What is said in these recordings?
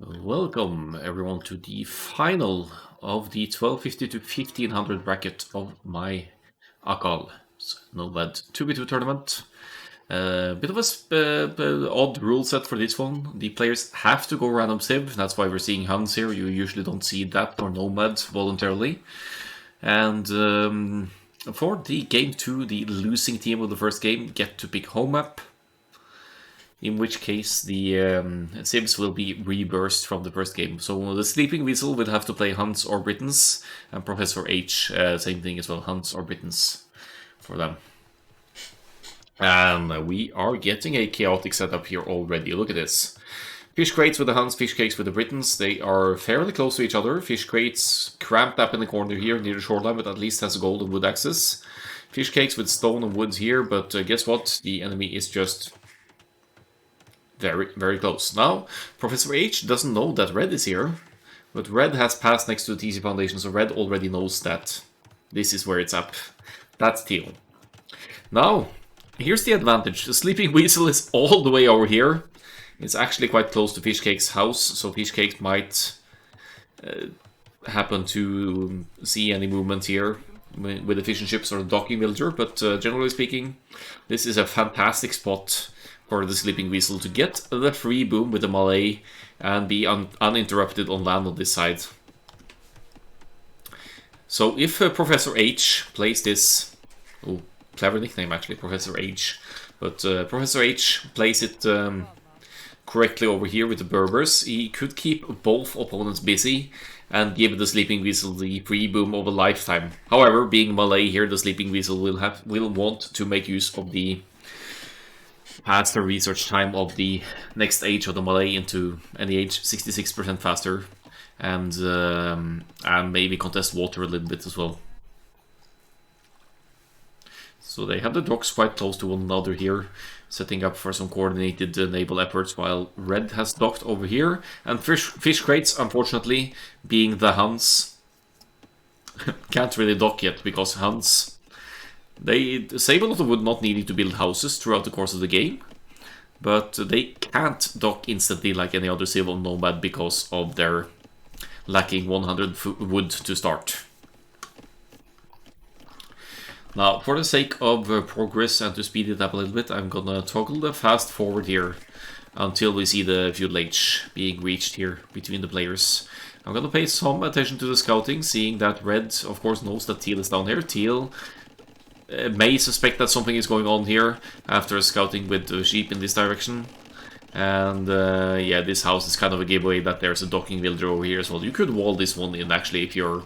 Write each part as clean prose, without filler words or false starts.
Welcome everyone to the final of the 1250 to 1500 bracket of my Akkal Nomad 2v2 tournament. Bit of a odd rule set for this one. The players have to go random civ, that's why we're seeing Huns here. You usually don't see that or Nomad voluntarily. And for the game 2, the losing team of the first game get to pick home map, in which case the Civs will be reversed from the first game. So the Sleeping Weasel will have to play Huns or Britons, and Professor H, same thing as well, Huns or Britons for them. And we are getting a chaotic setup here already. Look at this. Fish crates with the Huns, fish cakes with the Britons. They are fairly close to each other. Fish crates cramped up in the corner here near the shoreline, but at least has gold and wood access. Fish cakes with stone and woods here, but guess what? The enemy is just very, very close. Now, Professor H doesn't know that Red is here, but Red has passed next to the TC Foundation, so Red already knows that this is where it's up. That's Teal. Now, here's the advantage. The Sleeping Weasel is all the way over here. It's actually quite close to Fishcake's house, so Fishcake might happen to see any movement here with the fishing ships or the docking villager, but generally speaking, this is a fantastic spot for the Sleeping Weasel to get the free boom with the Malay and be uninterrupted on land on this side. So if Professor H plays this... Oh, clever nickname actually, Professor H. But Professor H plays it correctly over here with the Berbers. He could keep both opponents busy and give the Sleeping Weasel the free boom of a lifetime. However, being Malay here, the Sleeping Weasel will want to make use of the faster research time of the next age of the Malay into any age, 66% faster, and maybe contest water a little bit as well. So they have the docks quite close to one another here, setting up for some coordinated naval efforts, while Red has docked over here, and fish crates, unfortunately, being the Huns, can't really dock yet, because Huns, they save a lot of wood not needing to build houses throughout the course of the game, but they can't dock instantly like any other civil Nomad because of their lacking 100 wood to start. Now, for the sake of progress and to speed it up a little bit, I'm gonna toggle the fast forward here until we see the feudal age being reached here between the players. I'm gonna pay some attention to the scouting, seeing that Red, of course, knows that Teal is down here. Teal may suspect that something is going on here after scouting with sheep in this direction. And yeah, this house is kind of a giveaway that there's a docking villager over here as well. You could wall this one in actually if you're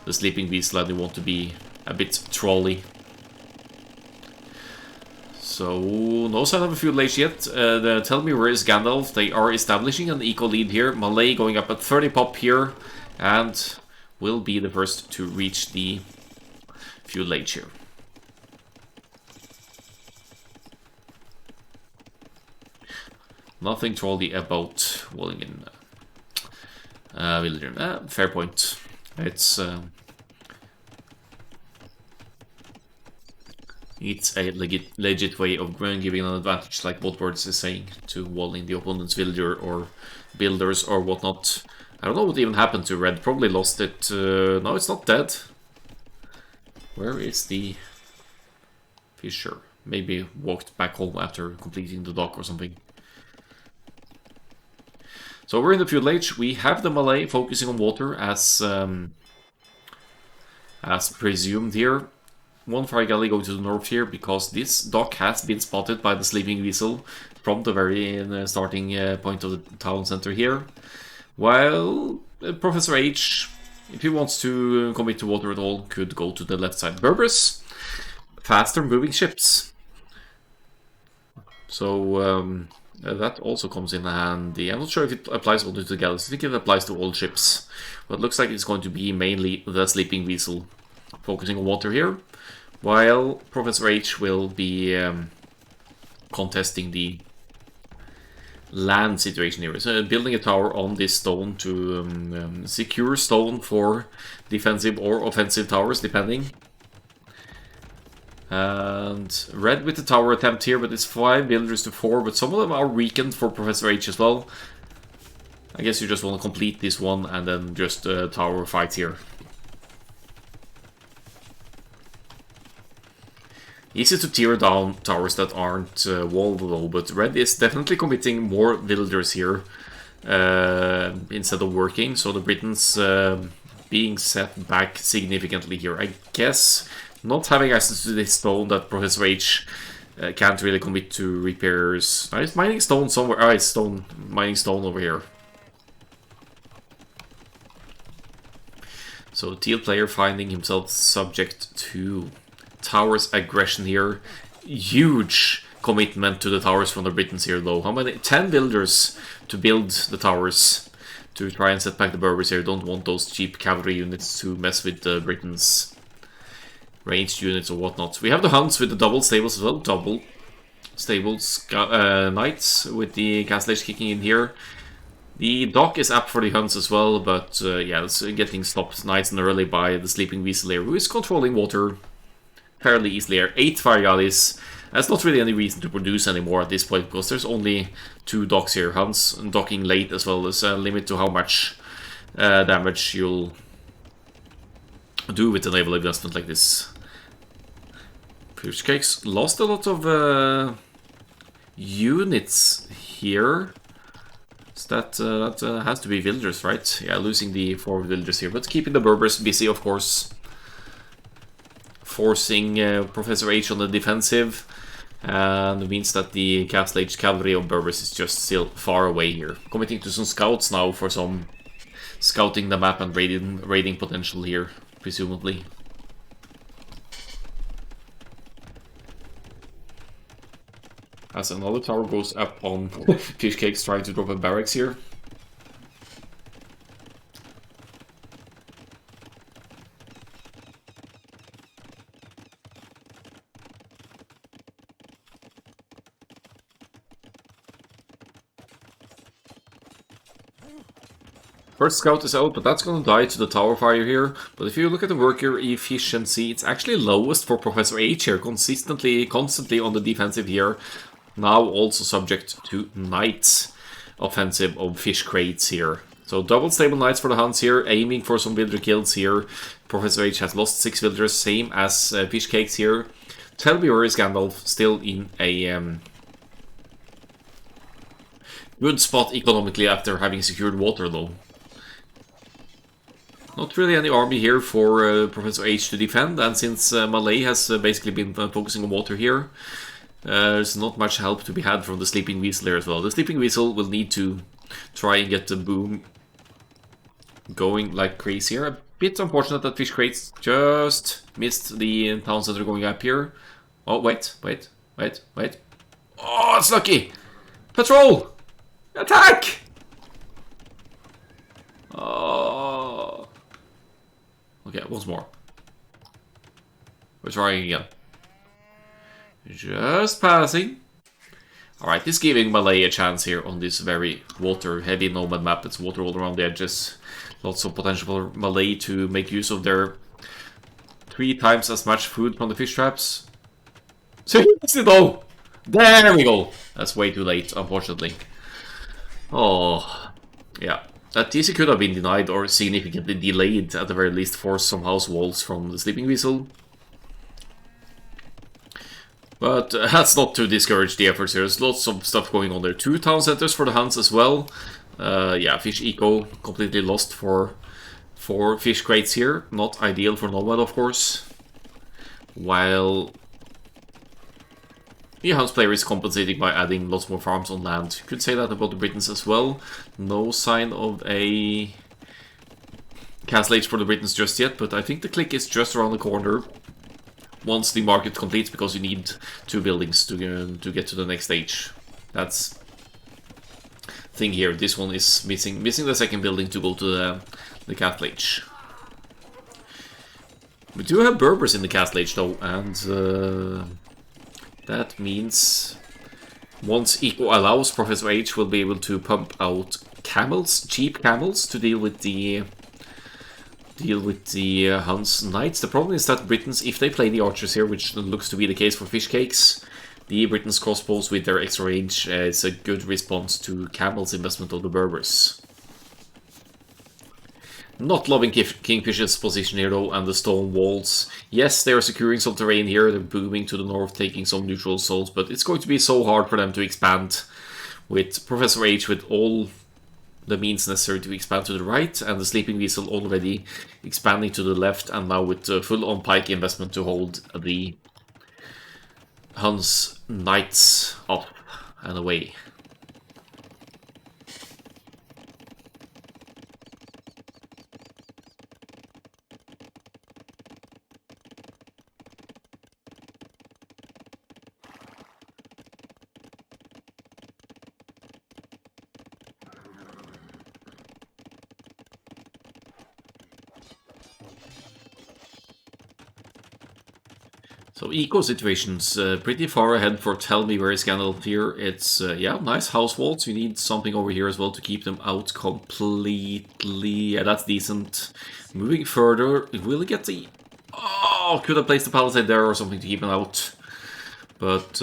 the Sleeping Weasel and you want to be a bit trolly. So, no sign of a feudal age yet. Tell me where is Gandalf. They are establishing an eco lead here. Malay going up at 30 pop here and will be the first to reach the feudal age here. Nothing trolly about walling in villager. Fair point. It's a legit way of giving an advantage, like what Words is saying, to walling the opponent's villager or builders or whatnot. I don't know what even happened to Red. Probably lost it. No, it's not dead. Where is the fisher? Maybe walked back home after completing the dock or something. So we're in the feudal age. We have the Malay focusing on water as presumed here. One fire galley going to the north here because this dock has been spotted by the Sleeping Weasel from the very starting point of the town center here. While Professor H, if he wants to commit to water at all, could go to the left side. Berbers, faster moving ships. So that also comes in handy. I'm not sure if it applies only to the galleys. I think it applies to all ships. But it looks like it's going to be mainly the Sleeping Weasel focusing on water here, while Professor H will be contesting the land situation here. So building a tower on this stone to secure stone for defensive or offensive towers, depending. And Red with the tower attempt here, but it's 5 villagers to 4, but some of them are weakened for Professor H as well. I guess you just want to complete this one and then just tower fight here. Easy to tear down towers that aren't walled though, but red is definitely committing more villagers here instead of working, so the Britons being set back significantly here. I guess not having access to this stone that Professor H can't really commit to repairs. He's mining stone somewhere. It's mining stone over here. So teal player finding himself subject to towers aggression here. Huge commitment to the towers from the Britons here though. How many? 10 villagers to build the towers to try and set back the Berbers here. Don't want those cheap cavalry units to mess with the Britons' ranged units or whatnot. We have the Huns with the double stables as well. Double stables knights with the castle age kicking in here. The dock is up for the Huns as well, but yeah, it's getting stopped nice and early by the Sleeping Weasel here, who is controlling water fairly easily here. 8 Fire That's not really any reason to produce anymore at this point, because there's only 2 docks here. Huns docking late as well. There's a limit to how much damage you'll do with a naval investment like this. Fish Cakes lost a lot of units here. So that has to be villagers, right? Yeah, losing the 4 villagers here, but keeping the Berbers busy, of course. Forcing Professor H on the defensive, and it means that the Castle Age cavalry of Berbers is just still far away here. Committing to some scouts now for some scouting the map and raiding potential here, presumably. As another tower goes up on Fish Cakes trying to drop a barracks here. First scout is out, but that's gonna die to the tower fire here. But if you look at the worker efficiency, it's actually lowest for Professor H here, constantly on the defensive here. Now also subject to Knights offensive of Fish Crates here. So double stable Knights for the Huns here, aiming for some villager kills here. Professor H has lost 6 villagers, same as Fish Cakes here. Tell me where is Gandalf, still in a good spot economically after having secured water though. Not really any army here for Professor H to defend, and since Malay has basically been focusing on water here, there's not much help to be had from the Sleeping Weasel here as well. The Sleeping Weasel will need to try and get the boom going like crazy here. A bit unfortunate that Fish Crates just missed the towns that are going up here. Oh, wait. Oh, it's lucky! Patrol! Attack! Oh. Okay, once more. We're trying again. Just passing. Alright, this giving Malay a chance here on this very water-heavy Nomad map. It's water all around the edges. Lots of potential for Malay to make use of their 3 times as much food from the fish traps. Seriously though! There we go! That's way too late, unfortunately. Oh, yeah. That TC could have been denied or significantly delayed, at the very least, force some house walls from the Sleeping Weasel. But that's not to discourage the efforts here. There's lots of stuff going on there. 2 town centers for the Huns as well. Yeah, Fish Eco completely lost for Fish Crates here. Not ideal for Nomad, of course. While the Huns player is compensating by adding lots more farms on land. You could say that about the Britons as well. No sign of a Castle Age for the Britons just yet, but I think the click is just around the corner once the market completes, because you need 2 buildings to get to the next stage. That's thing here. This one is missing the second building to go to the Castle Age. We do have Berbers in the Castle Age though, and that means once Eco allows, Professor H will be able to pump out camels, cheap camels, to deal with the Huns Knights. The problem is that Britons, if they play the archers here, which looks to be the case for Fish Cakes, the Britons crossbows with their extra range is a good response to Camel's investment of the Berbers. Not loving Kingfish's position here though, and the stone walls. Yes, they are securing some terrain here, they're booming to the north, taking some neutral souls, but it's going to be so hard for them to expand with Professor H with all the means necessary to expand to the right, and the Sleeping Weasel already expanding to the left, and now with full-on pike investment to hold the Hun's Knights up and away. So eco situations, pretty far ahead for Tell Me Where is Gandalf here. It's, yeah, nice house walls. You need something over here as well to keep them out completely. Yeah, that's decent. Moving further, will it get the... Oh, could have placed the palisade there or something to keep them out. But,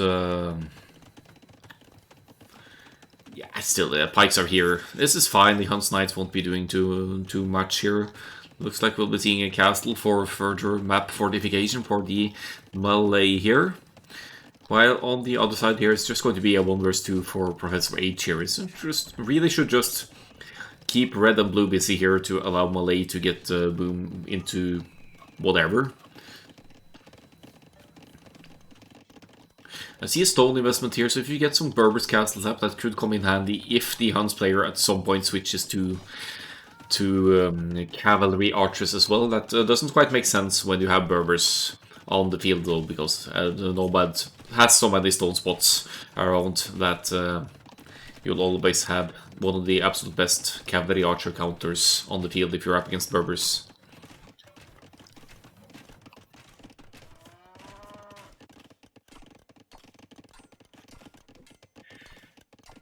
yeah, still, the pikes are here. This is fine. The Hun's Knights won't be doing too much here. Looks like we'll be seeing a castle for further map fortification for the Malay here. While on the other side here, it's just going to be a 1 vs 2 for Professor H here. It's just really should just keep red and blue busy here to allow Malay to get boom into whatever. I see a stone investment here, so if you get some Berber's castles up, that could come in handy if the Huns player at some point switches to cavalry archers as well. That doesn't quite make sense when you have Berbers on the field though, because the Nomad has so many stone spots around that you'll always have one of the absolute best cavalry archer counters on the field if you're up against Berbers.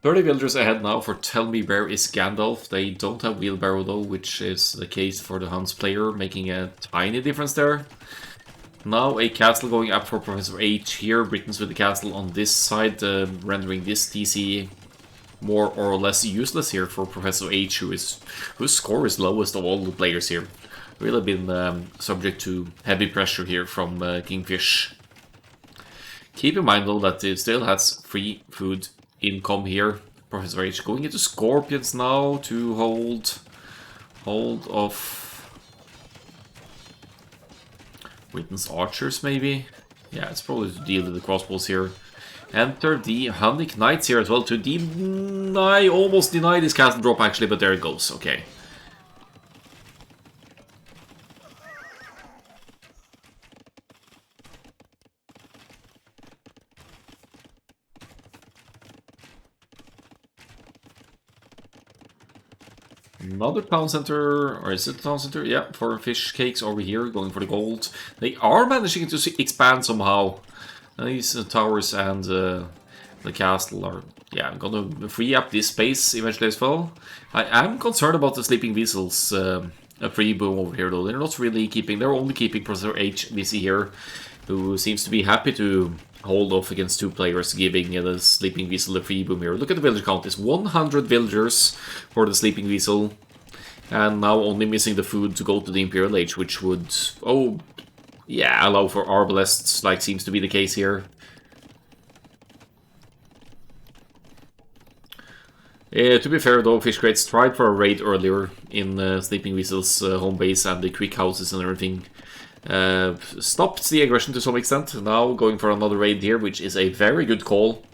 30 villagers ahead now for Tell Me Where is Gandalf. They don't have Wheelbarrow though, which is the case for the Huns player, making a tiny difference there. Now a castle going up for Professor H here. Britons with the castle on this side, rendering this TC more or less useless here for Professor H, whose score is lowest of all the players here. Really been subject to heavy pressure here from Kingfish. Keep in mind though that it still has free food income here. Professor H going into Scorpions now to hold off Britain's archers maybe. Yeah, it's probably to deal with the crossbows here. Enter the Hunnic Knights here as well to almost deny this castle drop actually, but there it goes. Okay. Another town center, or is it a town center? Yeah, for fish cakes over here, going for the gold. They are managing to expand somehow. These towers and the castle are, yeah, gonna free up this space eventually as well. I am concerned about the Sleeping Weasels a free boom over here though. They're not really keeping, they're only keeping Professor H busy here, who seems to be happy to hold off against 2 players, giving the Sleeping Weasel a free boom here. Look at the villager count, it's 100 villagers for the Sleeping Weasel. And now only missing the food to go to the Imperial Age, which would, oh, yeah, allow for Arbalests, like seems to be the case here. To be fair though, Fish Crates tried for a raid earlier in Sleeping Weasel's home base, and the quick houses and everything stopped the aggression to some extent. Now going for another raid here, which is a very good call.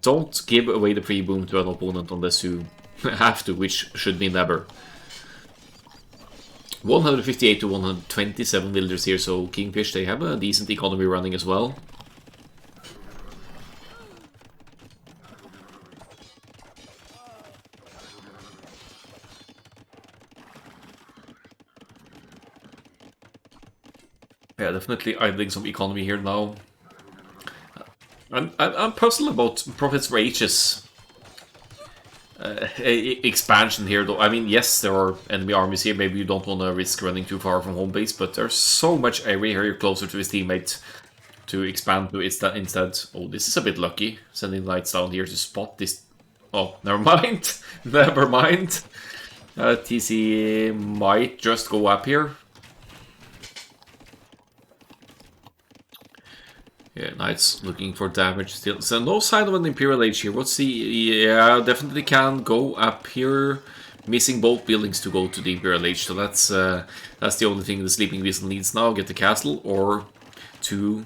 Don't give away the free boom to an opponent unless you have to, which should be never. 158 to 127 villagers here, so Kingfish, they have a decent economy running as well. Yeah, definitely idling some economy here now. I'm puzzled about Professor H's expansion here though. I mean, yes, there are enemy armies here, maybe you don't want to risk running too far from home base, but there's so much area here closer to his teammate to expand to instead. Oh, this is a bit lucky, sending knights down here to spot this. Oh, never mind. Never mind. TC might just go up here. Yeah, Knights looking for damage still. So no sign of an Imperial Age here. What's the... Yeah, definitely can go up here. Missing both buildings to go to the Imperial Age. So that's the only thing the Sleeping Weasel needs now. Get the castle or two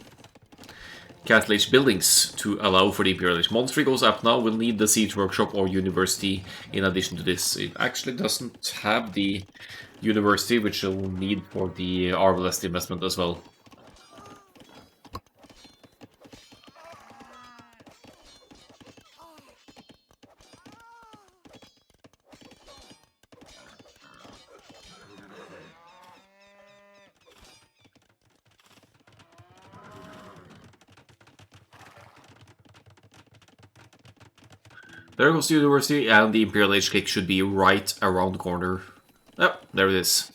Castle Age buildings to allow for the Imperial Age. Monastery goes up now. We'll need the Siege Workshop or University in addition to this. It actually doesn't have the University, which we'll need for the Arbalest investment as well. There goes the University, and the Imperial Age click should be right around the corner. Oh, there it is.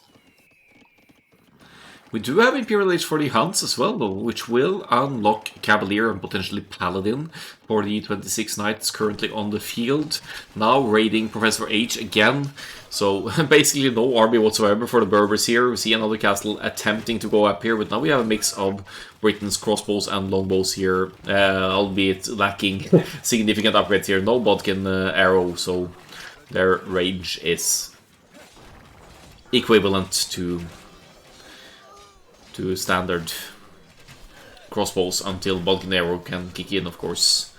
We do have Imperial Age for the Hunts as well, though, which will unlock Cavalier and potentially Paladin for the 26 Knights currently on the field. Now raiding Professor H again. So basically no army whatsoever for the Berbers here. We see another castle attempting to go up here, but now we have a mix of Britain's crossbows and longbows here, albeit lacking significant upgrades here. No Bodkin arrow, so their range is equivalent to standard crossbows until Bodkin arrow can kick in, of course.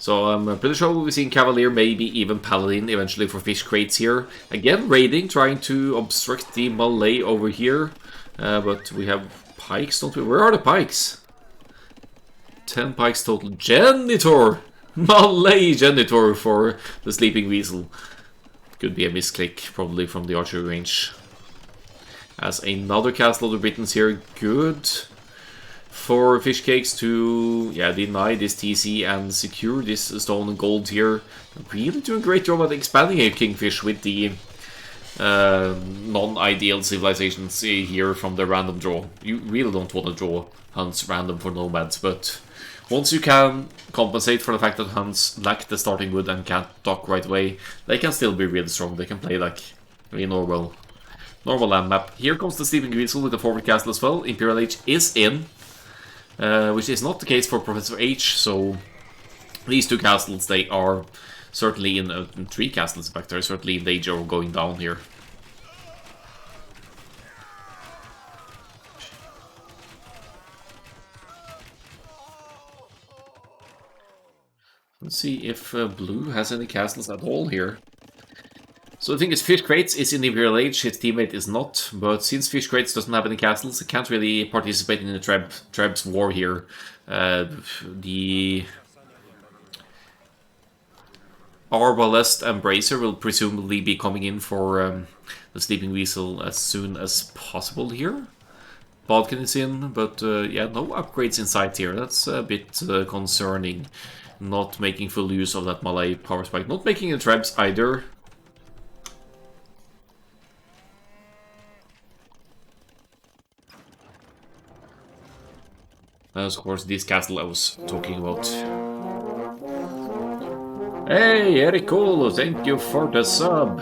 So I'm pretty sure we'll be seeing Cavalier, maybe even Paladin eventually for fish crates here. Again, raiding, trying to obstruct the Malay over here. But we have pikes, don't we? Where are the pikes? 10 pikes total. Genitor! Malay Genitor for the Sleeping Weasel. Could be a misclick, probably from the archery range. As another castle of the Britons here. Good for fish cakes to deny this TC and secure this stone and gold here. Really doing a great job at expanding a Kingfish with the non-ideal civilizations here from the random draw. You really don't want to draw hunts random for nomads, but once you can compensate for the fact that hunts lack the starting wood and can't dock right away, they can still be really strong. They can play like a normal land map. Here comes the Sleeping Weasel with the forward castle as well. Imperial Age is in, which is not the case for Professor H, so these two castles, they are certainly in, 3 castles in fact, they're certainly in danger of going down here. Let's see if Blue has any castles at all here. So the thing is, Fish Crates is in the Imperial Age, his teammate is not, but since Fish Crates doesn't have any castles, it can't really participate in the Treb's war here. The Arbalest and Bracer will presumably be coming in for the Sleeping Weasel as soon as possible here. Bodkin is in, but yeah, no upgrades in sight here. That's a bit concerning. Not making full use of that Malay power spike. Not making the Trebs either. Of course, this castle I was talking about. Hey, Eric Cole, thank you for the sub.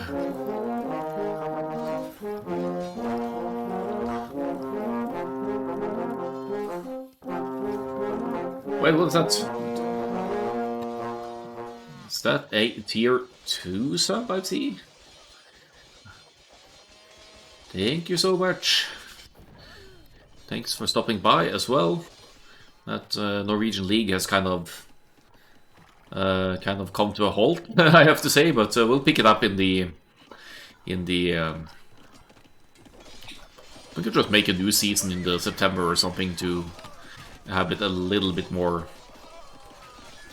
Wait, what's that? Is that a tier 2 sub, I see? Thank you so much. Thanks for stopping by as well. That Norwegian League has kind of come to a halt, I have to say, but we'll pick it up in the we could just make a new season in the September or something to have it a little bit more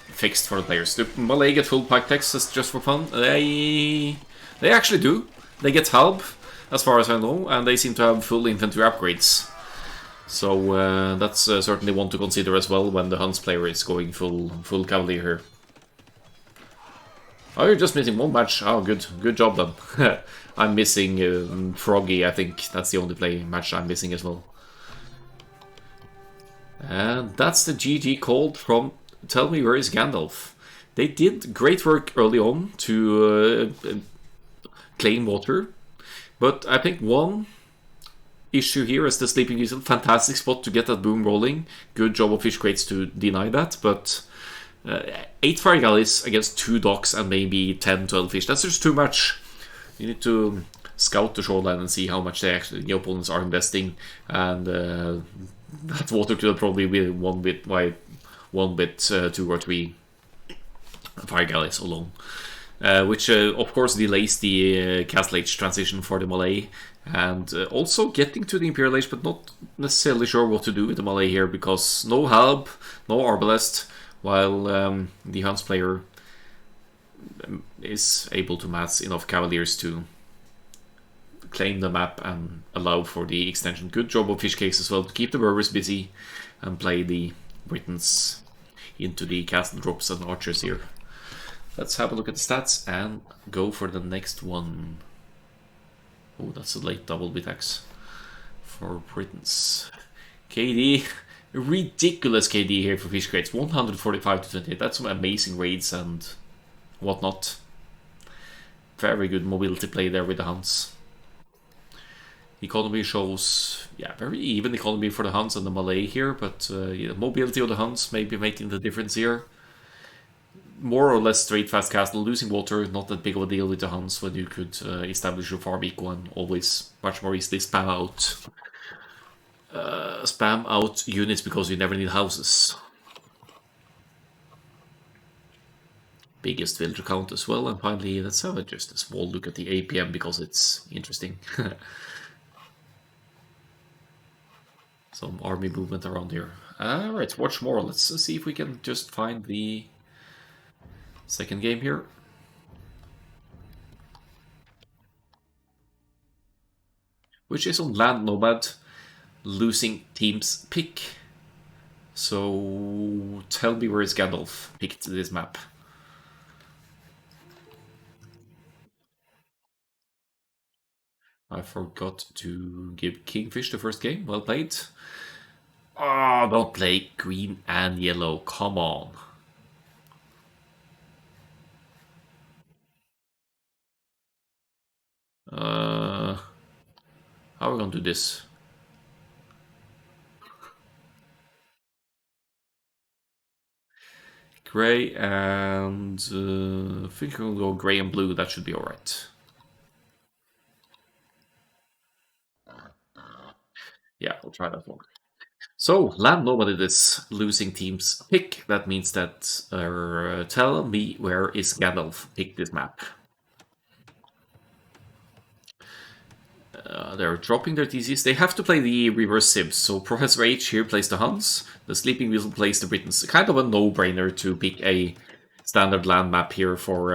fixed for the players. Do Malay get full pike texts just for fun? They actually do. They get halb, as far as I know, and they seem to have full infantry upgrades. So that's certainly one to consider as well when the Hunts player is going full Cavalier here. Oh, you're just missing one match. Oh, good job then. I'm missing Froggy, I think. That's the only match I'm missing as well. And that's the GG called from Tell Me Where Is Gandalf. They did great work early on to claim water. But I think one issue here is the Sleeping Weasel. Fantastic spot to get that boom rolling. Good job of Fish Crates to deny that, but 8 fire galleys against 2 docks and maybe 10, 12 fish. That's just too much. You need to scout the shoreline and see how much the opponents are investing, and that water could probably be one bit by 2 or 3 fire galleys alone. Which of course delays the Castle Age transition for the Malay, and also getting to the Imperial Age, but not necessarily sure what to do with the Malay here, because no Halb, no Arbalest, while the Huns player is able to mass enough Cavaliers to claim the map and allow for the extension. Good job of Fish Cakes as well to keep the Berbers busy and play the Britons into the castle drops and archers here. Let's have a look at the stats and go for the next one. Oh, that's a late double bit axe for Britons. KD, ridiculous KD here for Fish Crates, 145 to 28. That's some amazing raids and whatnot. Very good mobility play there with the Huns. Economy shows, yeah, very even economy for the Huns and the Malay here, but yeah, mobility of the Huns maybe making the difference here. More or less straight fast castle, losing water, not that big of a deal with the Huns when you could establish your farm eco and always much more easily spam out units because you never need houses. Biggest villager count as well, and finally let's have just a small look at the APM because it's interesting. Some army movement around here. Alright, watch more. Let's see if we can just find the second game here. Which is on land Nomad, losing team's pick. So tell me where is Gandalf picked this map. I forgot to give Kingfish the first game. Well played. Oh, don't play green and yellow. Come on. How are we going to do this? Gray and... I think we'll go gray and blue. That should be alright. Yeah, we'll try that one. So, land Nomad it is, losing team's pick. That means that tell me where is Gandalf pick this map. They're dropping their TCs. They have to play the reverse Sibs. So Professor H here plays the Huns. The Sleeping Weasel plays the Britons. Kind of a no-brainer to pick a standard land map here for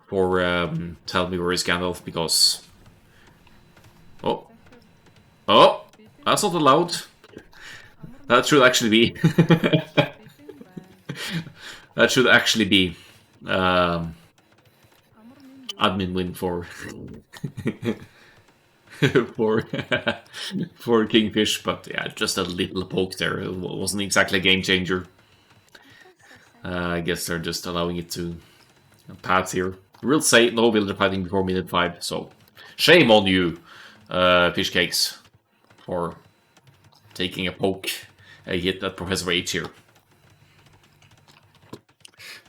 tell me where is Gandalf, because... Oh, that's not allowed. That should actually be... that should actually be admin win for for Kingfish, but yeah, just a little poke there. It wasn't exactly a game changer. I guess they're just allowing it to pass here. We'll say no villager fighting before minute 5, so shame on you, Fish Cakes, for taking a hit at Professor H here.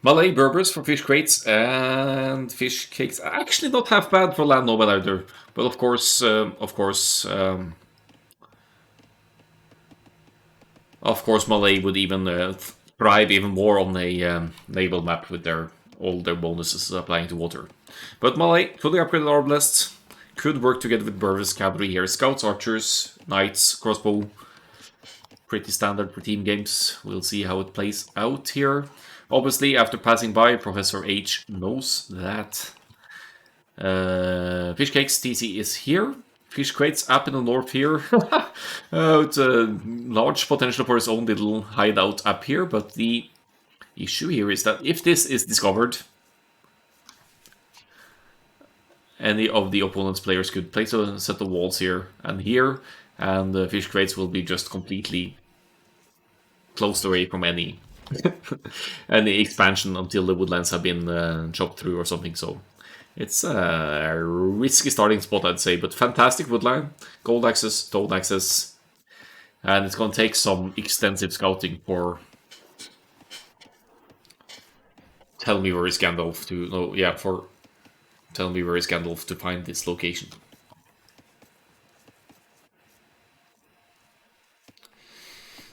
Malay Berbers for Fish Crates and Fish Cakes. Actually not half bad for land Nomad either. But of course, Malay would even thrive even more on a naval map with all their bonuses applying to water. But Malay, fully upgraded Arbalest, could work together with Berbers Cavalry here. Scouts, Archers, Knights, Crossbow. Pretty standard for team games. We'll see how it plays out here. Obviously, after passing by, Professor H knows that Fish Cakes TC is here. Fish Crates up in the north here. It's a large potential for his own little hideout up here, but the issue here is that if this is discovered, any of the opponent's players could place a set of walls here, and the Fish Crates will be just completely closed away from any any expansion until the woodlands have been chopped through or something. So It's a risky starting spot, I'd say, but fantastic woodline. Gold access, stone access. And it's going to take some extensive scouting for... Tell me where is Gandalf to... No, yeah, for... Tell me where is Gandalf to find this location.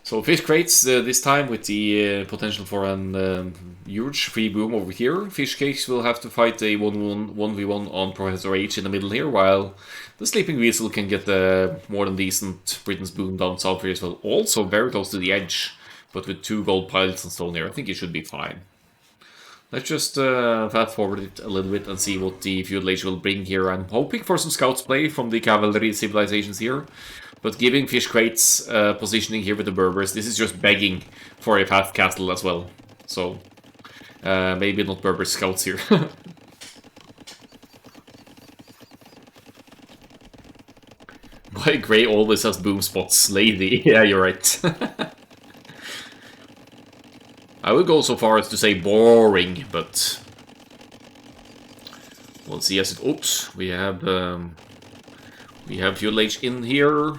So fish crates this time with the potential for an huge free boom over here. Fish cakes will have to fight a 1v1 on Professor H in the middle here, while the Sleeping Weasel can get the more than decent Britain's boom down south here as well. Also very close to the edge, but with 2 gold piles and stone here, I think it should be fine. Let's just fast forward it a little bit and see what the Feudal Age will bring here. I'm hoping for some scouts play from the cavalry civilizations here. But giving fish crates positioning here with the Berbers, this is just begging for a fast castle as well. So, maybe not Berber scouts here. Why Grey always has boom spots, lady? Yeah, you're right. I would go so far as to say boring, but... We'll see as it... Oops, we have Feudal Age in here.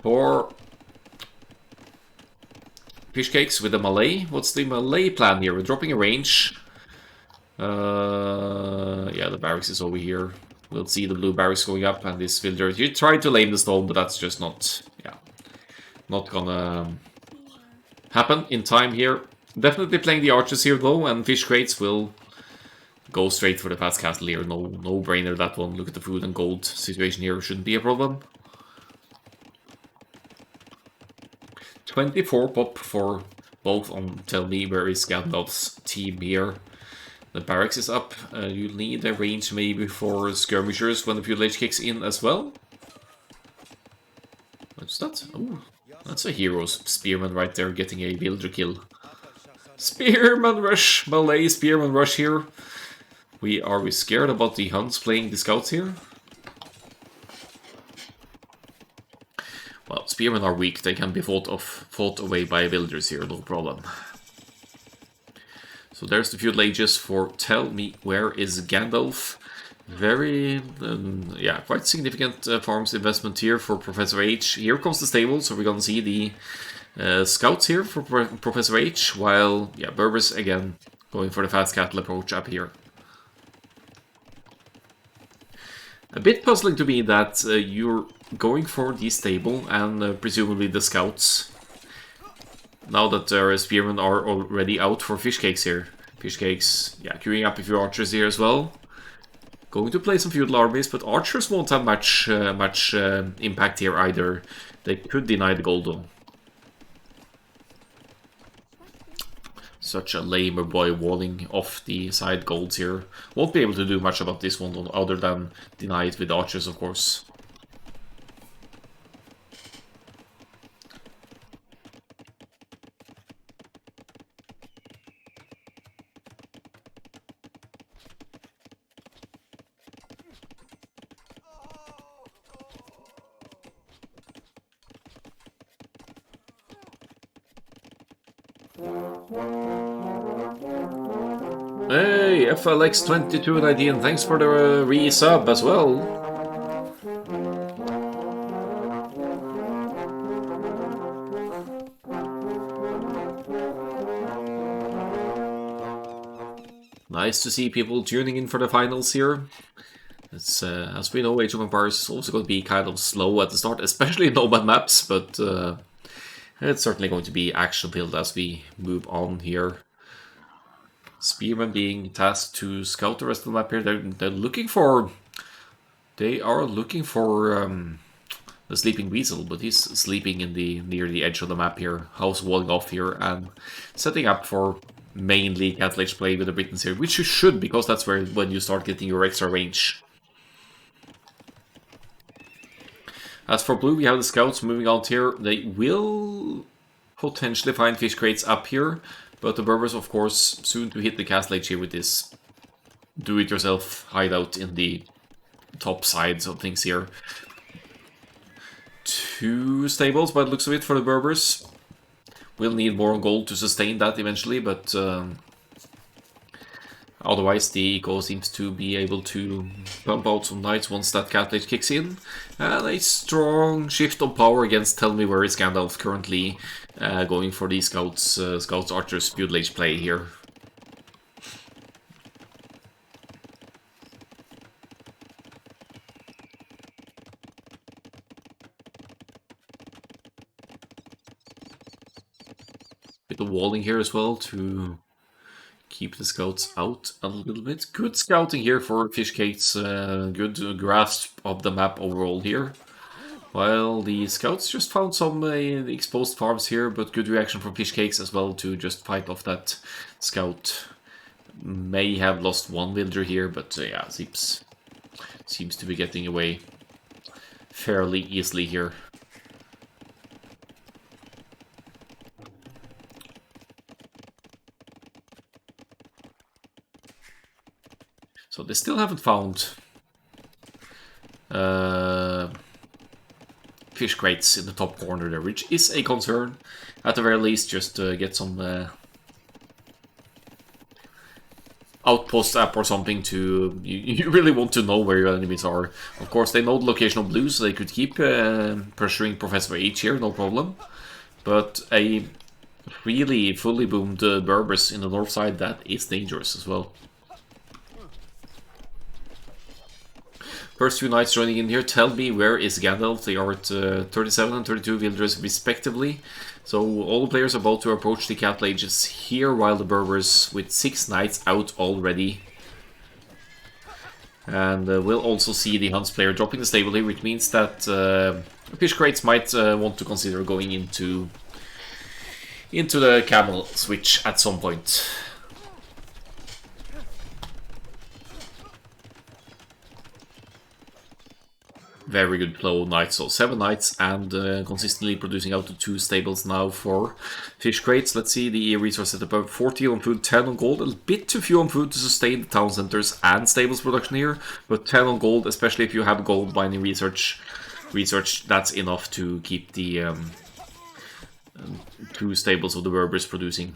For fish cakes with the Malay. What's the Malay plan here? We're dropping a range. Yeah, the barracks is over here. We'll see the blue barracks going up, and this villager. You tried to lame the stone, but that's just not, yeah, not gonna happen in time here. Definitely playing the archers here though, and fish crates will go straight for the fast castle here. No brainer that one. Look at the food and gold situation here. Shouldn't be a problem. 24 pop for both on Tell Me Where is Gandalf's team here. The barracks is up. You need a range maybe for skirmishers when the Feudal Age kicks in as well. What's that? Oh, that's a hero's spearman right there getting a villager kill. Spearman rush! Malay spearman rush here. Are we scared about the Huns playing the scouts here? Well, spearmen are weak, they can be fought away by villagers here, no problem. So there's the Feudal Ages for Tell Me Where is Gandalf. Very, yeah, quite significant farms investment here for Professor H. Here comes the stable, so we're gonna see the scouts here for Professor H, while, yeah, Berbers again going for the fast cattle approach up here. A bit puzzling to me that you're going for the stable and presumably the scouts. Now that spearmen are already out for fish cakes here. Fish cakes, yeah, queuing up a few archers here as well. Going to play some feudal armies, but archers won't have much impact here either. They could deny the gold though. Such a lamer boy walling off the side golds here. Won't be able to do much about this one other than deny it with archers, of course. Hey, FLX22 and thanks for the resub as well. Nice to see people tuning in for the finals here. It's, as we know, Age of Empires is also going to be kind of slow at the start, especially in Nomad maps, but it's certainly going to be action-filled as we move on here. Spearmen being tasked to scout the rest of the map here. They're looking for... They are looking for the Sleeping Weasel, but he's sleeping in near the edge of the map here. House walling off here and setting up for mainly Castle Age play with the Britons here, which you should, because that's when you start getting your extra range. As for blue, we have the scouts moving out here. They will potentially find fish crates up here. But the Berbers, of course, soon to hit the Castle Age here with this do-it-yourself hideout in the top sides of things here. 2 stables by the looks of it for the Berbers. We'll need more gold to sustain that eventually, but I Otherwise, the eco seems to be able to pump out some knights once that cat age kicks in. And a strong shift of power against Tell Me Where is Gandalf, currently going for the Scouts Archers Feudal Age play here. Bit of walling here as well to keep the scouts out a little bit. Good scouting here for Fish Cakes, good grasp of the map overall here. While the scouts just found some exposed farms here, but good reaction from Fish Cakes as well to just fight off that scout. May have lost one villager here, but yeah, seems to be getting away fairly easily here. So they still haven't found fish crates in the top corner there, which is a concern. At the very least, just get some outpost app or something to... You really want to know where your enemies are. Of course, they know the location of blue, so they could keep pressuring Professor H here, no problem. But a really fully boomed Berbers in the north side, that is dangerous as well. First two knights joining in here. Tell Me Where is Gandalf. They are at 37 and 32 villagers respectively. So all the players are about to approach the Cattle Ages here, while the Berbers with 6 knights out already. And we'll also see the Hunts player dropping the stable here, which means that Fish Crates might want to consider going into the Camel switch at some point. Very good flow of knights, so 7 knights and consistently producing out to 2 stables now for Fish Crates. Let's see the resource setup of 40 on food, 10 on gold. A bit too few on food to sustain the town centers and stables production here, but 10 on gold, especially if you have gold mining research, that's enough to keep the 2 stables of the Berbers producing.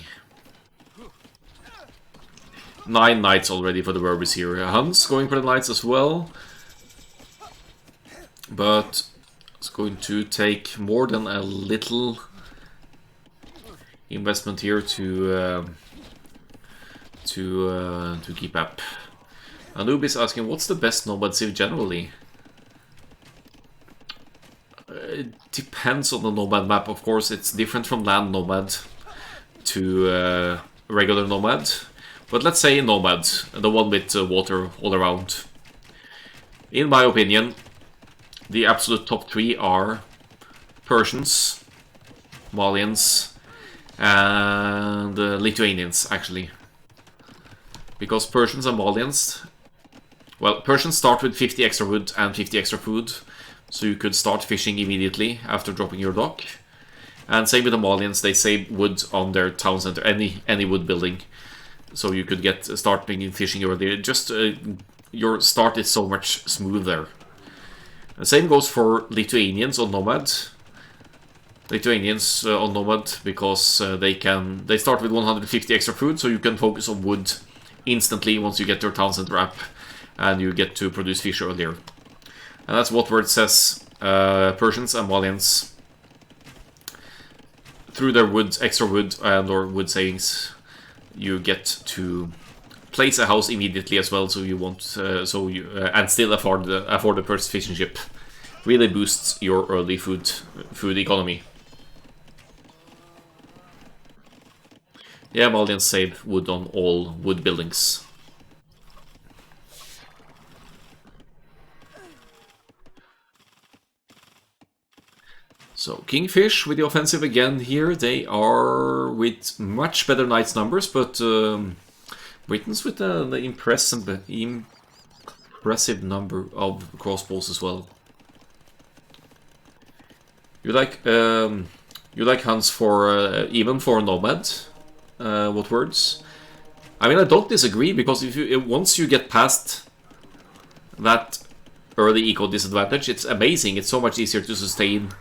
9 knights already for the Berbers here. Huns going for the knights as well. But it's going to take more than a little investment here to keep up. Anubis asking, what's the best Nomad civ generally? It depends on the Nomad map, of course. It's different from land Nomad to regular Nomad. But let's say Nomad, the one with water all around. In my opinion, the absolute top 3 are Persians, Malians, and Lithuanians, actually. Because Persians and Malians... Well, Persians start with 50 extra wood and 50 extra food, so you could start fishing immediately after dropping your dock. And same with the Malians, they save wood on their town center, any wood building, so you could start fishing earlier. Just your start is so much smoother. The same goes for Lithuanians on Nomad. Lithuanians on Nomad, because they start with 150 extra food, so you can focus on wood instantly once you get your town center app, and you get to produce fish earlier. And that's what word says. Persians and Malians, through their extra wood and or wood savings, you get to place a house immediately as well, so you want and still afford the first fishing ship. Really boosts your early food economy. Yeah, Malians save wood on all wood buildings. So Kingfish with the offensive again here. They are with much better knights numbers, but Britons with the impressive number of crossbows as well. You like hunts for even for Nomad? What words? I mean, I don't disagree, because once you get past that early eco disadvantage, it's amazing. It's so much easier to sustain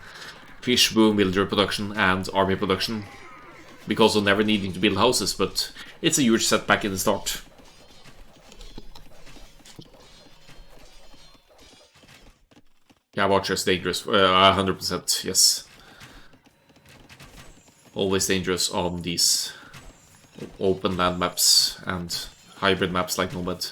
fish boom, villager production, and army production, because of never needing to build houses. But it's a huge setback in the start. Cav Archers dangerous. 100%, yes. Always dangerous on these open land maps and hybrid maps like Nomad.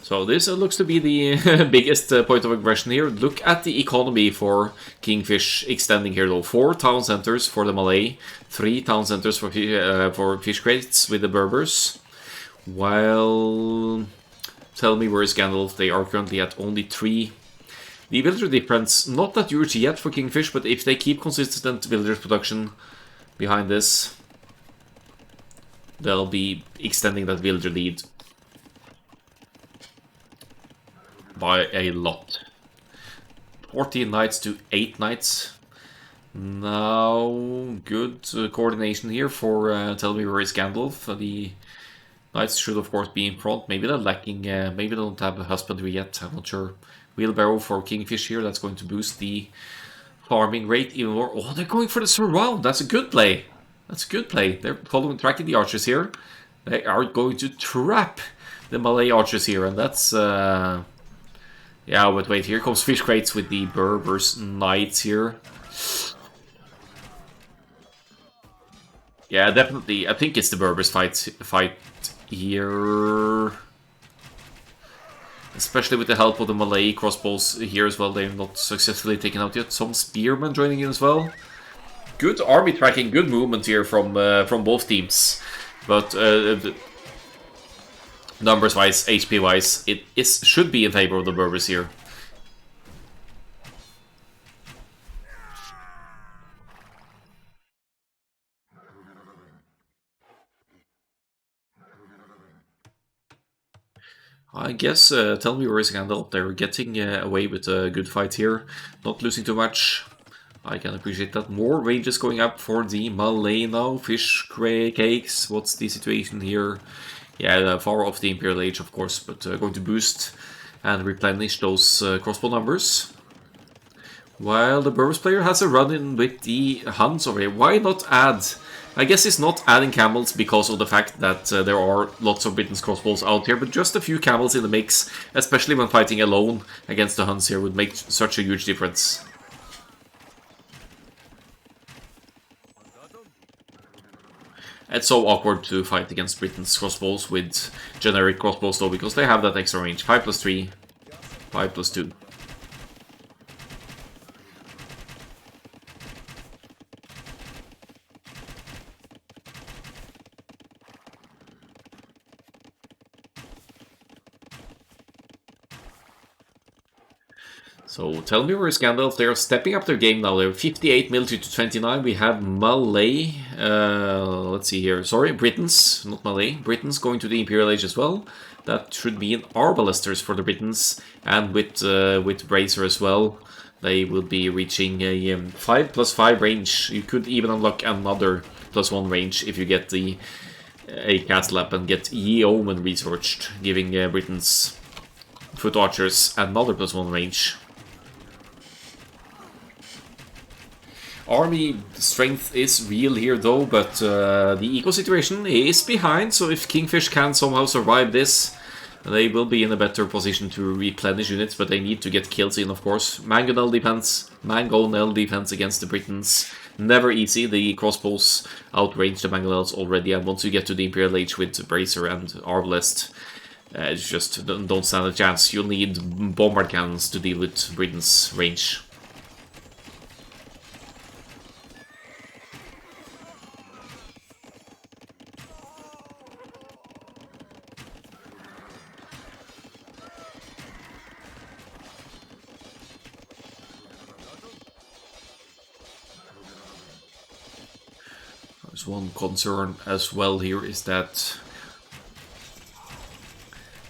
So this looks to be the biggest point of aggression here. Look at the economy for Kingfish extending here though. 4 town centers for the Malay, 3 town centers for fish crates with the Berbers. While, tell me where is Gandalf, they are currently at only 3. The villager difference, not that huge yet for Kingfish, but if they keep consistent villager production behind this, they'll be extending that villager lead by a lot. 14 knights to 8 knights. Now, good coordination here for tell me where is Gandalf. The knights should of course be in front. Maybe they're lacking, maybe they don't have a husbandry yet, I'm not sure. Wheelbarrow for Kingfish here, that's going to boost the farming rate even more. Oh, they're going for the surround, that's a good play. That's a good play. They're tracking the archers here. They are going to trap the Malay archers here, and that's... yeah, but wait, here comes fish crates with the Berbers knights here. Yeah, definitely. I think it's the Berbers fight here. Especially with the help of the Malay crossbows here as well. They're not successfully taken out yet. Some spearmen joining in as well. Good army tracking, good movement here from both teams. But numbers-wise, HP-wise, it should be in favor of the Berbers here. I guess, tell me where is Gandalf. They're getting away with a good fight here. Not losing too much. I can appreciate that. More ranges going up for the Malay now. Fish cakes. What's the situation here? Yeah, far off the Imperial Age, of course, but going to boost and replenish those crossbow numbers. While the Berbers player has a run-in with the Huns over here. Why not add... I guess it's not adding camels because of the fact that there are lots of Britain's crossbows out here, but just a few camels in the mix, especially when fighting alone against the Huns here, would make such a huge difference. It's so awkward to fight against Britain's crossbows with generic crossbows though, because they have that extra range. 5 plus 3, 5 plus 2. So tell me where is Gandalf. They are stepping up their game now. They're 58 military to 29. We have Malay. Let's see here. Sorry, Britons, not Malay. Britons going to the Imperial Age as well. That should be an Arbalesters for the Britons. And with Bracer as well, they will be reaching a 5 plus 5 range. You could even unlock another plus 1 range if you get a castle up and get Yeoman researched, giving Britons foot archers another plus 1 range. Army strength is real here though, but the eco situation is behind, so if Kingfish can somehow survive this, they will be in a better position to replenish units, but they need to get kills in, of course. Mangonel defense against the Britons. Never easy. The crossbows outrange the Mangonels already, and once you get to the Imperial Age with Bracer and Arbalest, just don't stand a chance. You'll need bombard cannons to deal with Britain's range. There's one concern as well here is that...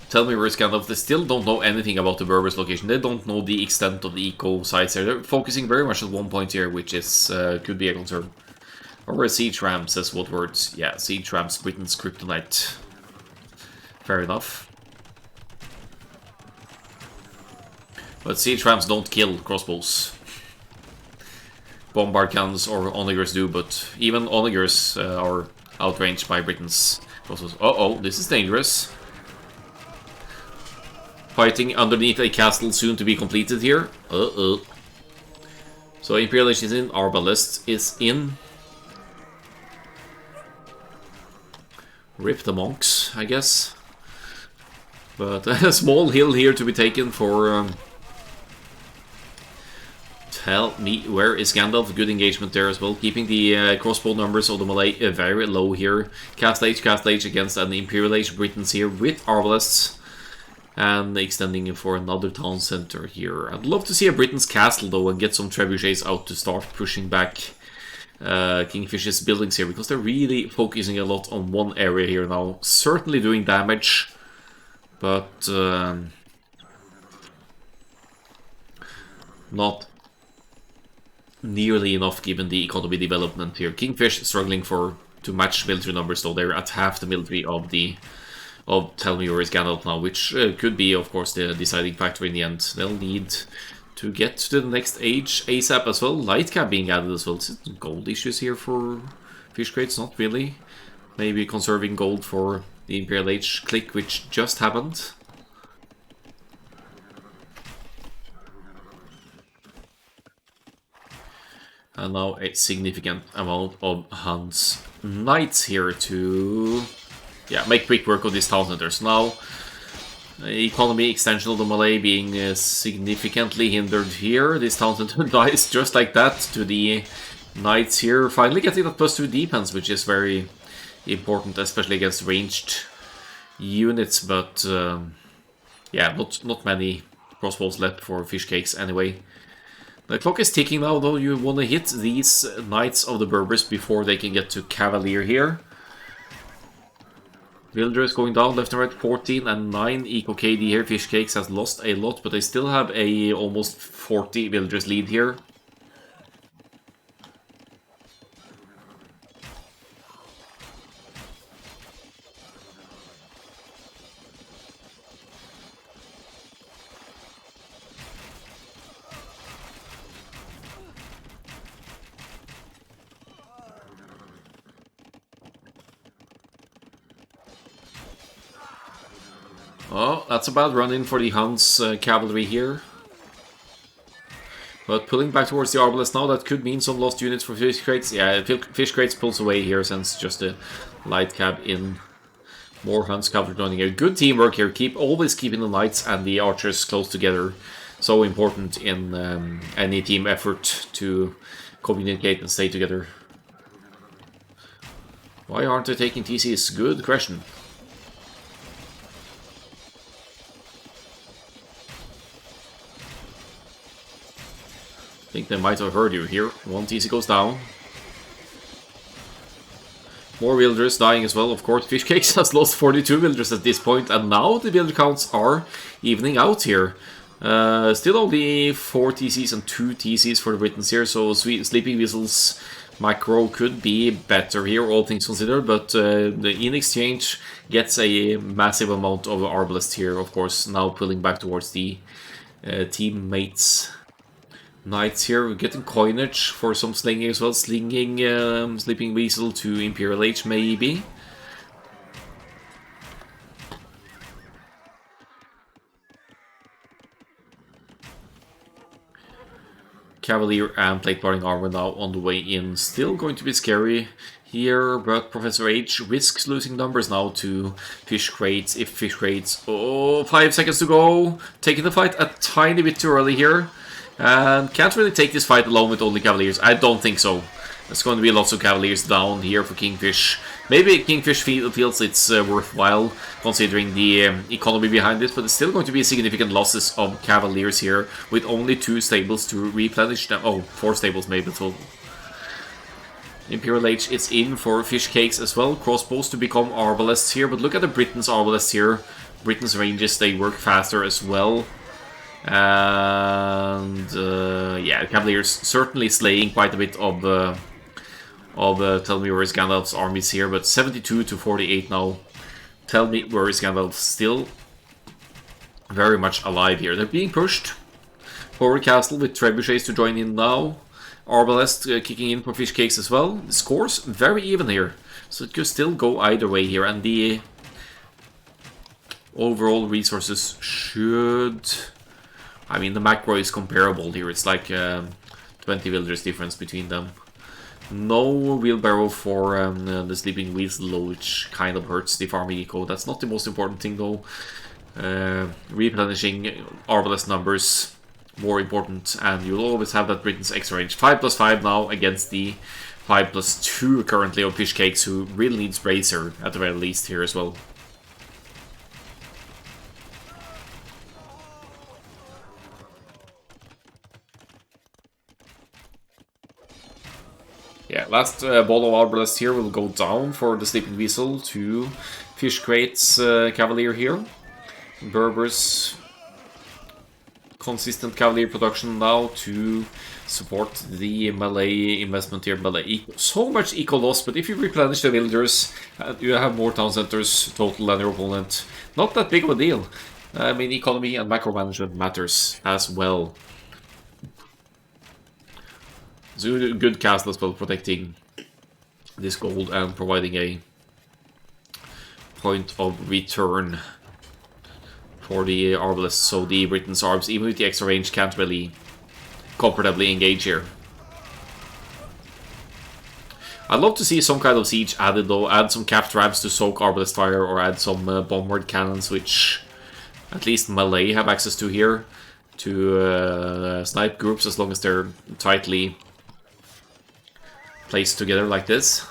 Tell me where it's Gandalf. They still don't know anything about the Berbers location. They don't know the extent of the eco sites there. They're focusing very much at one point here, which is could be a concern. Or a siege ram says what words? Yeah, siege ram's Britain's kryptonite. Fair enough. But siege rams don't kill crossbows. Bombard cannons or onagers do, but even onagers are outranged by Britain's crossbows. Uh-oh, this is dangerous. fighting underneath a castle soon to be completed here. So Imperial Age is in, Arbalest is in. Rip the monks, I guess. But a small hill here to be taken for... tell me, where is Gandalf? Good engagement there as well. Keeping the crossbow numbers of the Malay very low here. Castle Age against an Imperial Age Britons here with Arbalests. And extending for another town center here. I'd love to see a Britain's castle though and get some trebuchets out to start pushing back Kingfish's buildings here. Because they're really focusing a lot on one area here now. Certainly doing damage. But not nearly enough given the economy development here. Kingfish struggling to match military numbers though. They're at half the military of Tell Me Where Is Gandalf now, which could be, of course, the deciding factor in the end. They'll need to get to the next age ASAP as well. Light cap being added as well. Is it gold issues here for fish crates? Not really. Maybe conserving gold for the Imperial Age click, which just happened. And now a significant amount of Hans Knights here to... yeah, make quick work of these town centers. Now, economy extension of the Malay being significantly hindered here. This town center dies just like that to the Knights here. Finally getting that +2 defense, which is very important, especially against ranged units. But, yeah, not many crossbows left for fish cakes anyway. The clock is ticking now, though. You want to hit these Knights of the Berbers before they can get to Cavalier here. Villagers going down left and right, 14 and 9 eco KD here. Fish Cakes has lost a lot, but they still have a almost 40 villagers lead here. Oh, that's a bad run-in for the Huns cavalry here. But pulling back towards the Arbalest now, that could mean some lost units for Fish Crates. Yeah, Fish Crates pulls away here since just a light cab in. More Huns cavalry joining here. Good teamwork here. Always keeping the Knights and the Archers close together. So important in any team effort to communicate and stay together. Why aren't they taking TCs? Good question. I think they might have heard you here. One TC goes down. More villagers dying as well, of course. Fish Cakes has lost 42 villagers at this point, and now the villager counts are evening out here. Still only 4 TCs and 2 TCs for the Britons here, so Sleeping Weasel's macro could be better here, all things considered, but in exchange gets a massive amount of Arbalest here, of course, now pulling back towards the teammates. Knights here, we're getting coinage for some slinging as well. Slinging Sleeping Weasel to Imperial Age, maybe. Cavalier and Plate Guarding Armor now on the way in. Still going to be scary here, but Professor H risks losing numbers now to Fish Crates. If Fish Crates... oh, 5 seconds to go. Taking the fight a tiny bit too early here. And can't really take this fight alone with only Cavaliers. I don't think so. There's going to be lots of Cavaliers down here for Kingfish. Maybe Kingfish feels it's worthwhile considering the economy behind this, but it's still going to be significant losses of Cavaliers here with only 2 stables to replenish them. Oh, 4 stables maybe. So Imperial Age is in for Fish Cakes as well. Crossbows to become Arbalests here, but look at the Britons Arbalests here. Britons ranges, they work faster as well. And yeah, Cavaliers certainly slaying quite a bit of Tell Me Where Is Gandalf's armies here, but 72 to 48 now. Tell Me Where Is Gandalf still very much alive here. They're being pushed forward castle with trebuchets to join in now. Arbalest kicking in for Fish Cakes as well. The scores very even here, so it could still go either way here. And the Overall resources should... I mean, the macro is comparable here. It's like 20 villagers difference between them. No wheelbarrow for the Sleeping Weasel, which kind of hurts the farming eco. That's not the most important thing though. Replenishing Arbalest numbers, more important, and you'll always have that Britain's extra range. 5+5 now against the 5+2 currently of Fish Cakes, who really needs Bracer at the very least here as well. Yeah, last ball of Arbalest here will go down for the Sleeping Weasel to Fish Crate's Cavalier here. Berbers, consistent Cavalier production now to support the melee investment here. Melee so much eco loss, but if you replenish the villagers, you have more town centers total than your opponent. Not that big of a deal. I mean, economy and macro management matters as well. So good cast as well, protecting this gold and providing a point of return for the Arbalest. So the Britain's Arbs, even with the extra range, can't really comfortably engage here. I'd love to see some kind of siege added though, add some cap traps to soak Arbalest fire, or add some bombard cannons, which at least melee have access to here, to snipe groups as long as they're tightly placed together like this.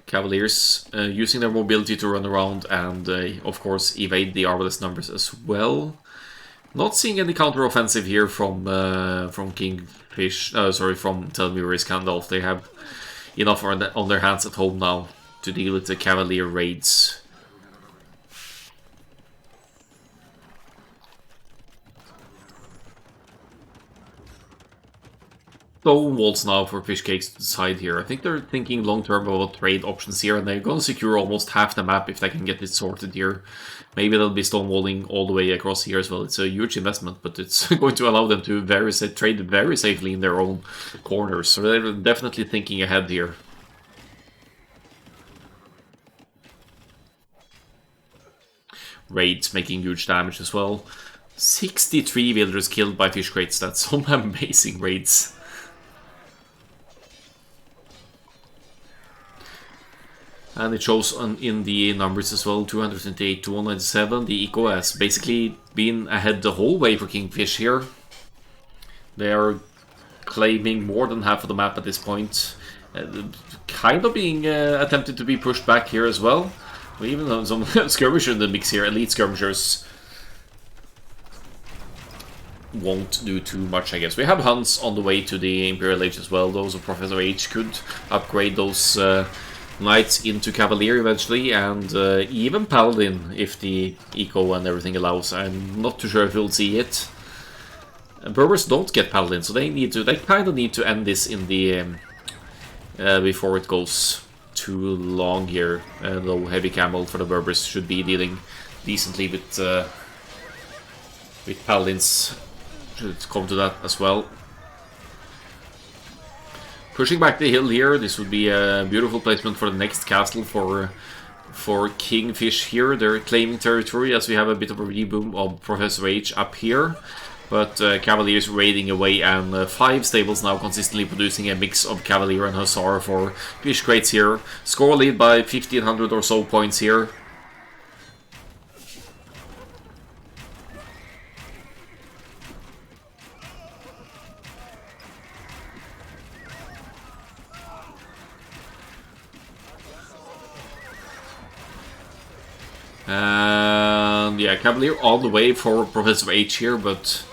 Cavaliers using their mobility to run around and of course evade the Arbalest numbers as well. Not seeing any counter-offensive here from Kingfish, from Telmir's Gandalf. They have enough on their hands at home now to deal with the Cavalier raids. Stone walls now for Fish Cakes to decide here. I think they're thinking long-term about trade options here, and they're going to secure almost half the map if they can get it sorted here. Maybe they'll be stonewalling all the way across here as well. It's a huge investment, but it's going to allow them to trade very safely in their own corners. So they're definitely thinking ahead here. Raids making huge damage as well. 63 villagers killed by Fish Crates. That's some amazing raids. And it shows in the numbers as well, 228 to 197. The eco has basically been ahead the whole way for Kingfish here. They are claiming more than half of the map at this point. Kind of being attempted to be pushed back here as well. We even have some skirmishers in the mix here. Elite skirmishers won't do too much, I guess. We have Huns on the way to the Imperial Age as well. Those of Professor H could upgrade those Knights into Cavalier eventually, and even Paladin if the eco and everything allows. I'm not too sure if we'll see it. Berbers don't get Paladin, so they kind of need to end this in the before it goes too long here. Though heavy camel for the Berbers should be dealing decently with Paladins. Should come to that as well. Pushing back the hill here, this would be a beautiful placement for the next castle for Kingfish here. They're claiming territory as we have a bit of a reboom of Professor H up here. But Cavaliers raiding away, and 5 stables now consistently producing a mix of Cavalier and Hussar for Fish Crates here. Score lead by 1500 or so points here. And yeah, Cavalier all the way for Professor H here, but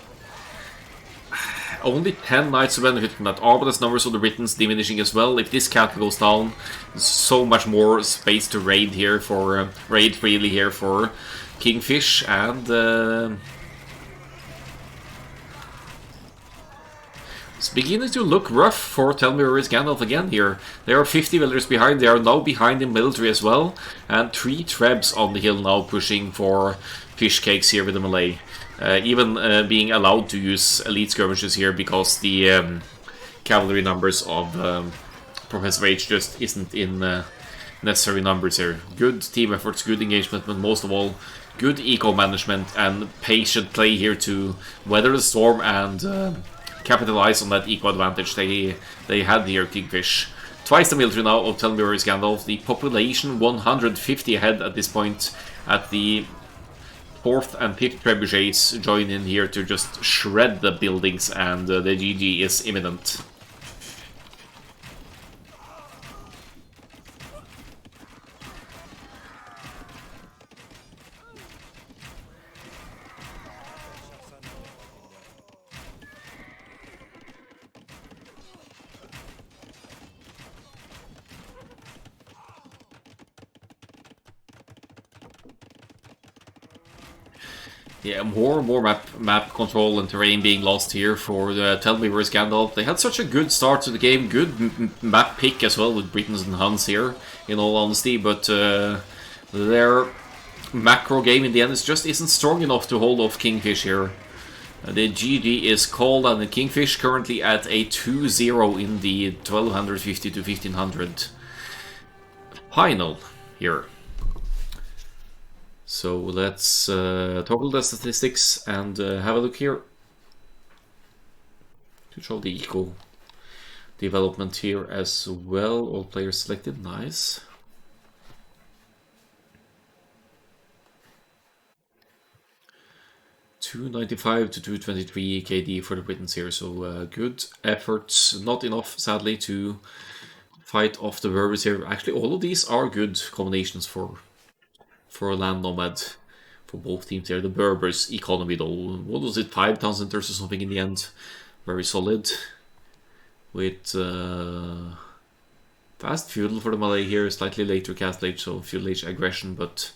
only 10 knights to benefit from that. Arbalest numbers of the Britons diminishing as well. If this castle goes down, so much more space to raid here for raid freely here for Kingfish, and it's beginning to look rough for Telmir's Gandalf again here. They are 50 villagers behind. They are now behind in military as well. And 3 trebs on the hill now pushing for Fish Cakes here with the melee. Even being allowed to use elite skirmishes here because the cavalry numbers of Professor H just isn't in necessary numbers here. Good team efforts, good engagement, but most of all, good eco management and patient play here to weather the storm and capitalize on that eco advantage they had here, Kingfish. Twice the military now of Tell Me Where is Gandalf. The population 150 ahead at this point. At the 4th and 5th trebuchets join in here to just shred the buildings, and the GG is imminent. Yeah, more and more map control and terrain being lost here for the Tell Me Where's Gandalf. They had such a good start to the game, good map pick as well with Britons and Huns here, in all honesty, but their macro game in the end just isn't strong enough to hold off Kingfish here. The GG is called, and the Kingfish currently at a 2-0 in the 1250 to 1500 final here. So let's toggle the statistics and have a look here to show the eco development here as well. All players selected, nice. $295 to $223 KD for the Britons here, so good efforts. Not enough, sadly, to fight off the Berbers here. Actually, all of these are good combinations for a land nomad for both teams here. The Berbers economy though, what was it, 5,000 or something in the end? Very solid. With fast feudal for the Malay here, slightly later cast age, so feudal age aggression, but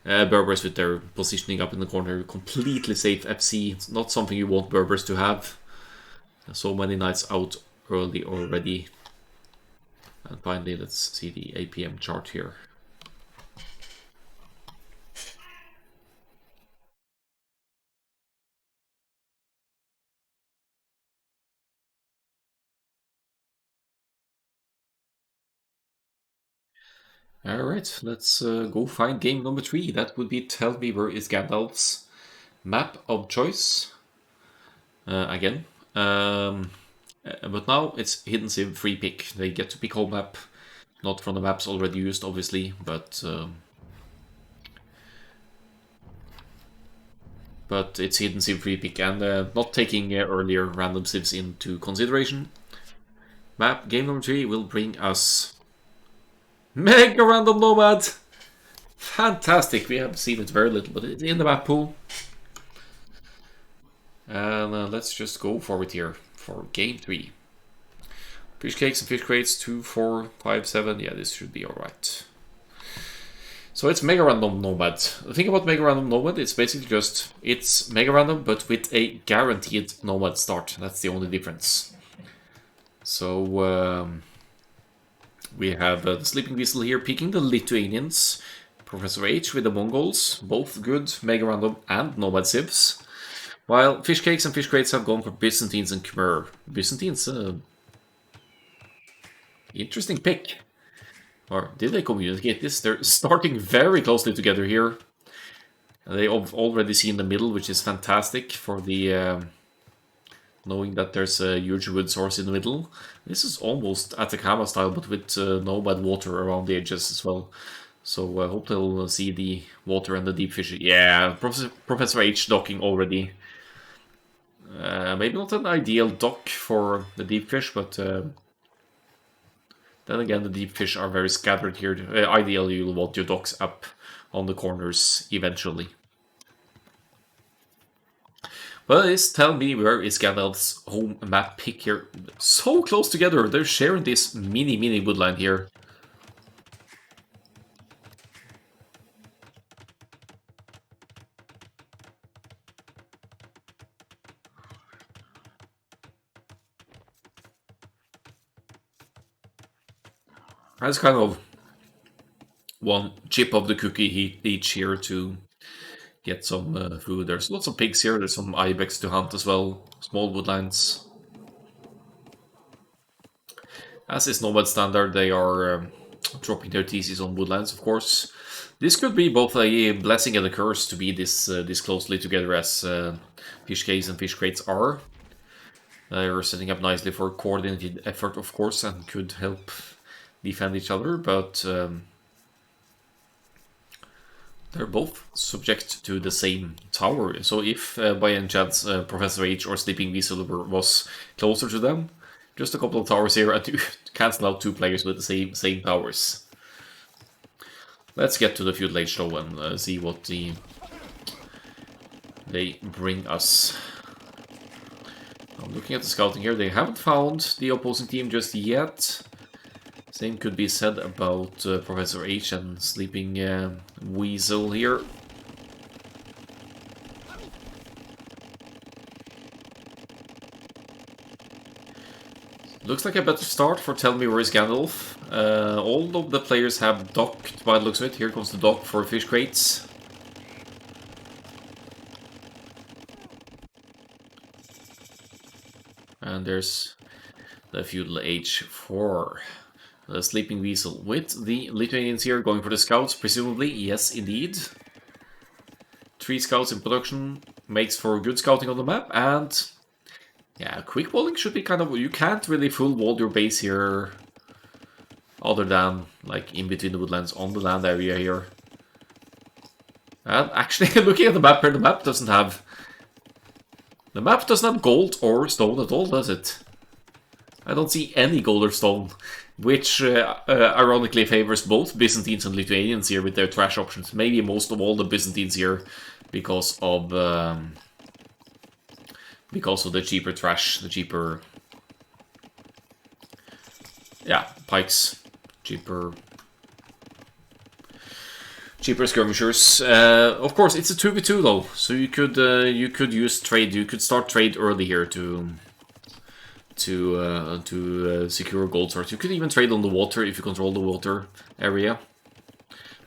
Berbers with their positioning up in the corner, completely safe FC. It's not something you want Berbers to have. So many knights out early already. And finally, let's see the APM chart here. Alright, let's go find game number 3. That would be Tell Me Where is Gandalf's map of choice. Again. But now it's Hidden Civ free pick. They get to pick home map. Not from the maps already used, obviously, but it's Hidden Civ free pick, and not taking earlier random civs into consideration. Map game number 3 will bring us Mega Random Nomad! Fantastic! We have seen it very little, but it's in the map pool. And let's just go forward here for game 3. Fish cakes and fish crates, 2, 4, 5, 7. Yeah, this should be alright. So it's Mega Random Nomad. The thing about Mega Random Nomad, it's basically just, it's Mega Random, but with a guaranteed Nomad start. That's the only difference. So, we have the Sleeping Weasel here picking the Lithuanians. Professor H with the Mongols, both good Mega Random and Nomad civs. While Fish Cakes and Fish Crates have gone for Byzantines and Khmer. Byzantines, interesting pick. Or did they communicate this? They're starting very closely together here. They've already seen the middle, which is fantastic for the knowing that there's a huge wood source in the middle. This is almost Atacama style, but with Nomad water around the edges as well. So I hope they'll see the water and the deep fish. Yeah, Professor H docking already. Maybe not an ideal dock for the deep fish, but then again, the deep fish are very scattered here. Ideally, you'll want your docks up on the corners eventually. Well, tell me where is Gandalf's home map pick here. So close together, they're sharing this mini woodline here. That's kind of one chip of the cookie each here to get some food. There's lots of pigs here, there's some ibex to hunt as well, small woodlands. As is Nomad standard, they are dropping their TCs on woodlands, of course. This could be both a blessing and a curse to be this closely together as fish caves and fish crates are. They're setting up nicely for coordinated effort, of course, and could help defend each other, but they're both subject to the same tower. So if by any chance Professor H or Sleeping Weasel was closer to them, just a couple of towers here and to cancel out two players with the same towers. Let's get to the Feudal Age though and see what they bring us. I'm looking at the scouting here. They haven't found the opposing team just yet. Same could be said about Professor H and Sleeping Weasel here. Looks like a better start for Tell Me Where is Gandalf. All of the players have docked by the looks of it. Here comes the dock for fish crates. And there's the Feudal Age 4. The Sleeping Weasel with the Lithuanians here going for the scouts, presumably. Yes, indeed. 3 scouts in production makes for good scouting on the map, and yeah, quick walling should be kind of... You can't really full wall your base here, other than like in between the woodlands on the land area here. And actually, looking at the map here, the map doesn't have gold or stone at all, does it? I don't see any gold or stone, which ironically favors both Byzantines and Lithuanians here with their trash options. Maybe most of all the Byzantines here because of the cheaper trash, the cheaper, yeah, pikes, cheaper skirmishers. Of course, it's a 2v2 though, so you could use trade. You could start trade early here to secure gold source. You could even trade on the water if you control the water area.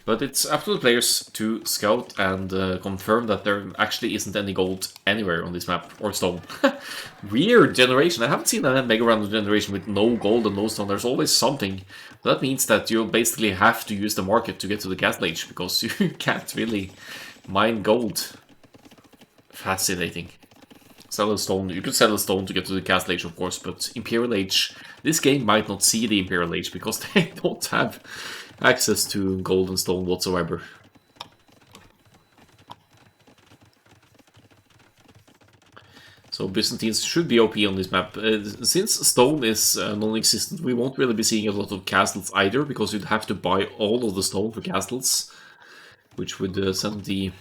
But it's up to the players to scout and confirm that there actually isn't any gold anywhere on this map, or stone. Weird generation. I haven't seen a mega random generation with no gold and no stone. There's always something. That means that you'll basically have to use the market to get to the Castle Age, because you can't really mine gold. Fascinating. Sell a stone. You could sell a stone to get to the Castle Age, of course, but Imperial Age, this game might not see the Imperial Age because they don't have access to gold and stone whatsoever. So Byzantines should be OP on this map. Since stone is non-existent, we won't really be seeing a lot of castles either, because you'd have to buy all of the stone for castles, which would send these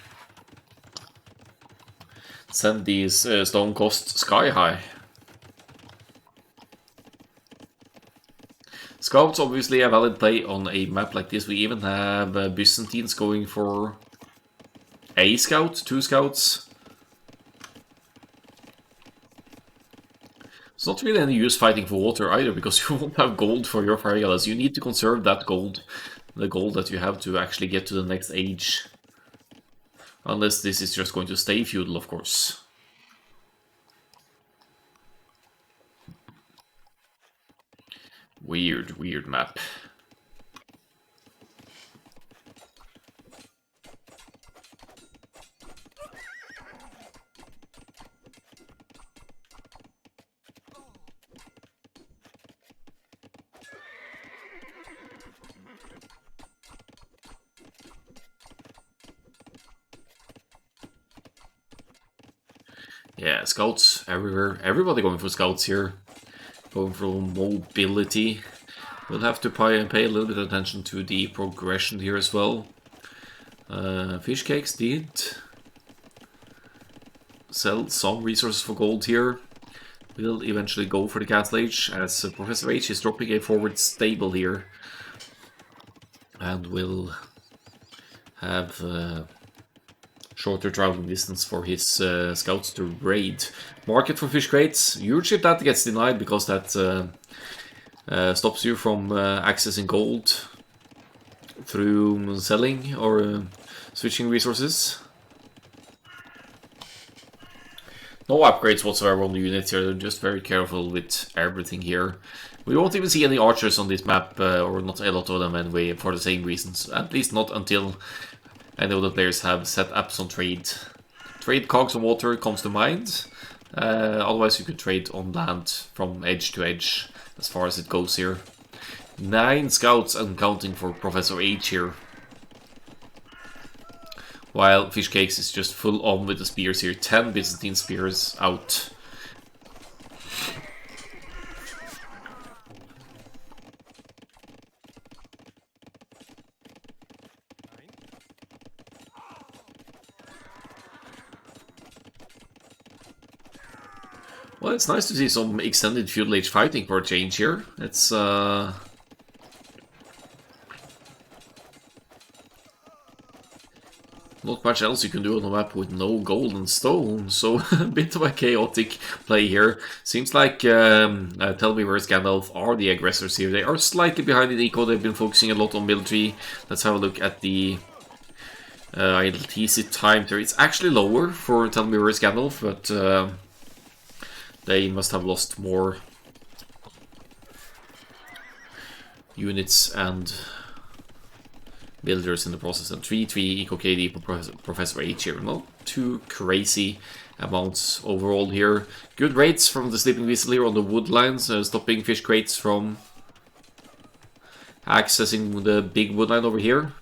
stone costs sky high. Scouts obviously a valid play on a map like this. We even have Byzantines going for a scout, 2 scouts. It's not really any use fighting for water either, because you won't have gold for your Farigalas. You need to conserve that gold, the gold that you have to actually get to the next age. Unless this is just going to stay feudal, of course. Weird, weird map. Yeah, scouts everywhere. Everybody going for scouts here. Going for mobility. We'll have to pay a little bit of attention to the progression here as well. Fish cakes did sell some resources for gold here. We'll eventually go for the Castle Age, as Professor H is dropping a forward stable here. And will have shorter traveling distance for his scouts to raid. Market for fish crates. Usually that gets denied because that stops you from accessing gold through selling or switching resources. No upgrades whatsoever on the units here, they're just very careful with everything here. We won't even see any archers on this map, or not a lot of them anyway, for the same reasons. At least not until I know the players have set up some trade. Trade cogs on water comes to mind. Otherwise you could trade on land from edge to edge, as far as it goes here. 9 scouts and counting for Professor H here. While Fish Cakes is just full on with the spears here. 10 Byzantine spears out. Well, it's nice to see some extended feudal age fighting for a change here. It's not much else you can do on the map with no gold and stone, so a bit of a chaotic play here. Seems like Tell Me Where's Gandalf are the aggressors here. They are slightly behind in eco, they've been focusing a lot on military. Let's have a look at the ILTC time there. It's actually lower for Tell Me Where's Gandalf, but they must have lost more units and builders in the process. And 3-3 Eco KD for Professor H here. Not too crazy amounts overall here. Good rates from the Sleeping Weasel here on the wood lines, stopping fish crates from accessing the big wood line over here.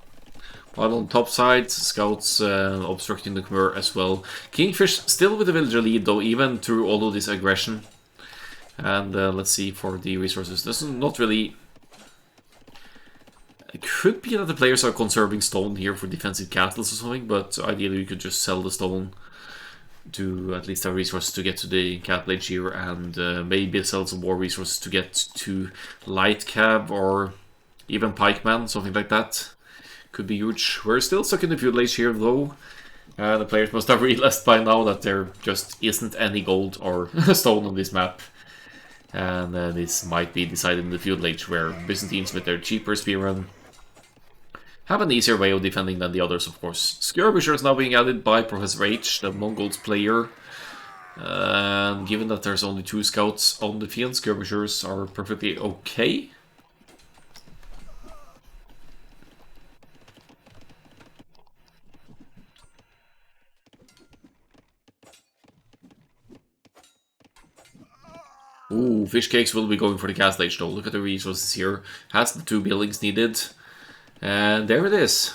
While on top side, scouts obstructing the Khmer as well. Kingfish still with the villager lead though, even through all of this aggression. And let's see for the resources. This is not really... It could be that the players are conserving stone here for defensive castles or something, but ideally you could just sell the stone to at least have resources to get to the Castle Age here, and maybe sell some more resources to get to Light Cab or even Pikeman, something like that. Could be huge. We're still stuck in the feudal age here though. The players must have realized by now that there just isn't any gold or stone on this map. And this might be decided in the feudal age, where Byzantines with their cheaper spearmen have an easier way of defending than the others, of course. Skirmishers now being added by Professor H, the Mongols player. And given that there's only 2 scouts on the field, skirmishers are perfectly okay. Ooh, Fish Cakes will be going for the Castle Age though. Look at the resources here. Has the 2 buildings needed. And there it is.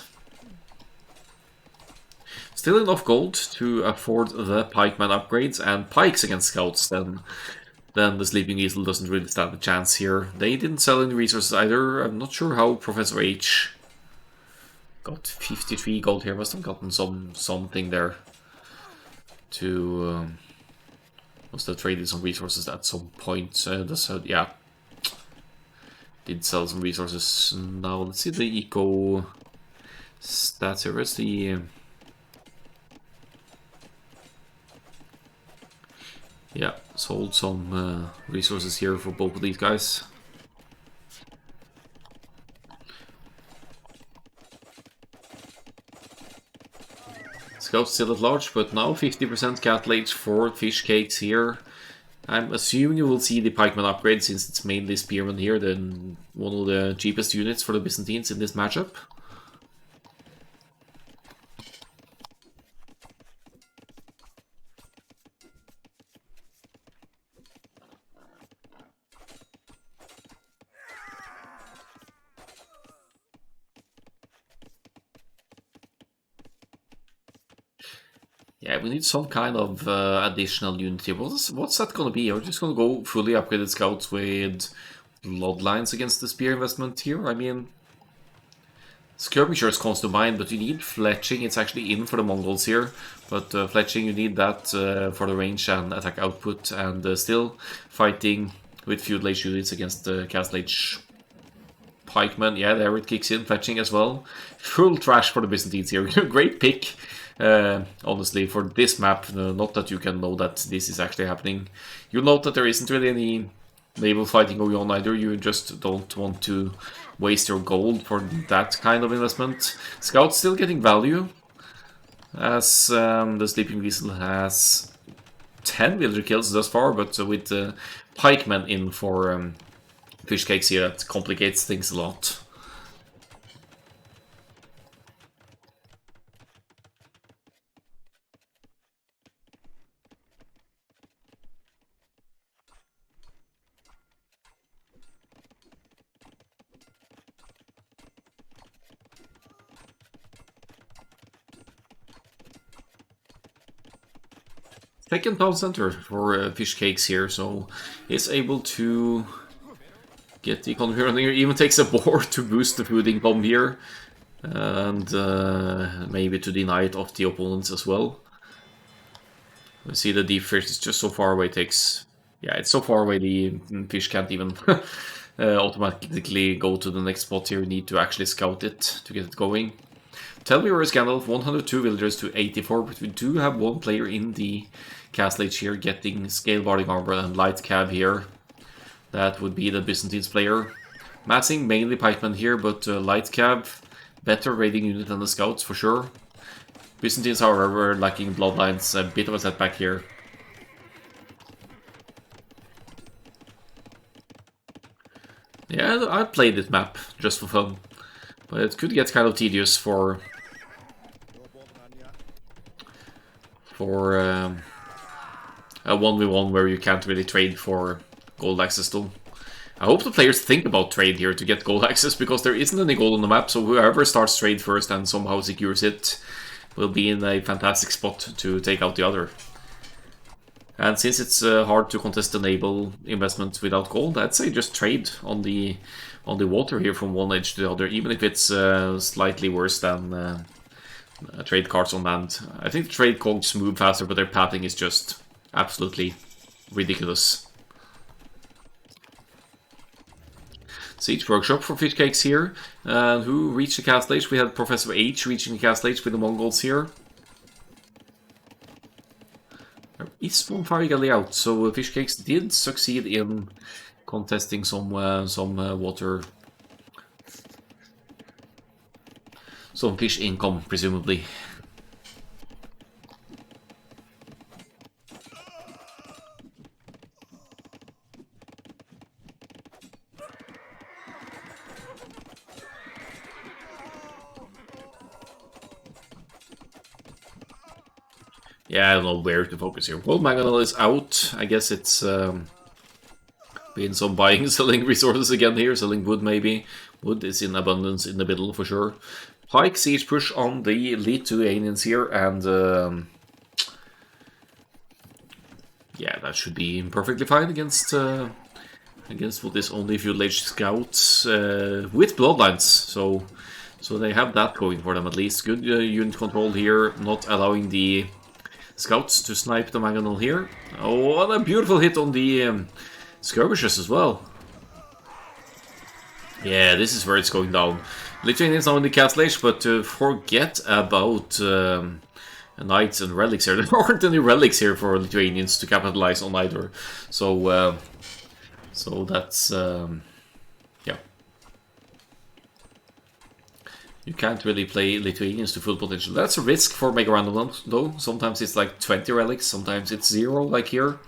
Still enough gold to afford the pikeman upgrades and pikes against scouts. Then the Sleeping Weasel doesn't really stand a chance here. They didn't sell any resources either. I'm not sure how Professor H got 53 gold here. Must have gotten something there to must have traded some resources at some point. Yeah. Did sell some resources. Now let's see the eco stats here. Where's the yeah, sold some resources here for both of these guys. Scouts still at large, but now 50% Castle Age for Fish Cakes here. I'm assuming you will see the pikeman upgrade, since it's mainly spearmen here, then one of the cheapest units for the Byzantines in this matchup. Yeah, we need some kind of additional unit here. What's that gonna be? Are we just gonna go fully upgraded scouts with bloodlines against the spear investment here? I mean, skirmishers comes to mind, but you need fletching. It's actually in for the Mongols here, but fletching, you need that for the range and attack output, and still fighting with feudal age units against the Castle Age pikemen. Yeah, there it kicks in, fletching as well. Full trash for the Byzantines here. Great pick. Honestly, for this map, not that you can know that this is actually happening. You'll note that there isn't really any naval fighting going on either. You just don't want to waste your gold for that kind of investment. Scouts still getting value, as the Sleeping Weasel has 10 villager kills thus far, but with pikemen in for fish cakes here, that complicates things a lot. Second town center for fish cakes here, so he's able to get the economy running here. Even takes a boar to boost the food income here, and maybe to deny it of the opponents as well. We see the deep fish is just so far away. Takes, yeah, it's so far away the fish can't even automatically go to the next spot here. You need to actually scout it to get it going. Tell me where is Gandalf, 102 villagers to 84, but we do have one player in the Castle Age here getting Scale Barding Armor and Light Cab here. That would be the Byzantines player. Massing mainly pikemen here, but Light Cab, better raiding unit than the scouts for sure. Byzantines, however, lacking bloodlines, a bit of a setback here. Yeah, I played this map just for fun, but it could get kind of tedious for a 1v1 where you can't really trade for gold access though. I hope the players think about trade here to get gold access, because there isn't any gold on the map, so whoever starts trade first and somehow secures it will be in a fantastic spot to take out the other. And since it's hard to contest the naval investment without gold, I'd say just trade on the water here from one edge to the other, even if it's slightly worse than trade cards on land. I think the trade cogs move faster, but their pathing is just absolutely ridiculous. Siege Workshop for fish cakes here. Who reached the Castle Age? We had Professor H reaching the Castle Age with the Mongols here. There is one fire galley out, so fish cakes did succeed in contesting some water, some fish income, presumably. Yeah, I don't know where to focus here. Well, Mangonel is out. I guess it's been some buying and selling resources again here. Selling wood, maybe. Wood is in abundance in the middle, for sure. Pike siege push on the Lithuanians here, and yeah, that should be perfectly fine against what is only feudal age scouts with bloodlines. So they have that going for them at least. Good unit control here, not allowing the scouts to snipe the Mangonel here. Oh, what a beautiful hit on the skirmishers as well. Yeah, this is where it's going down. Lithuanians now in the Castle Age, but forget about knights and relics here. There aren't any relics here for Lithuanians to capitalize on either. So that's yeah. You can't really play Lithuanians to full potential. That's a risk for Mega Random though. Sometimes it's like 20 relics, sometimes it's 0 like here.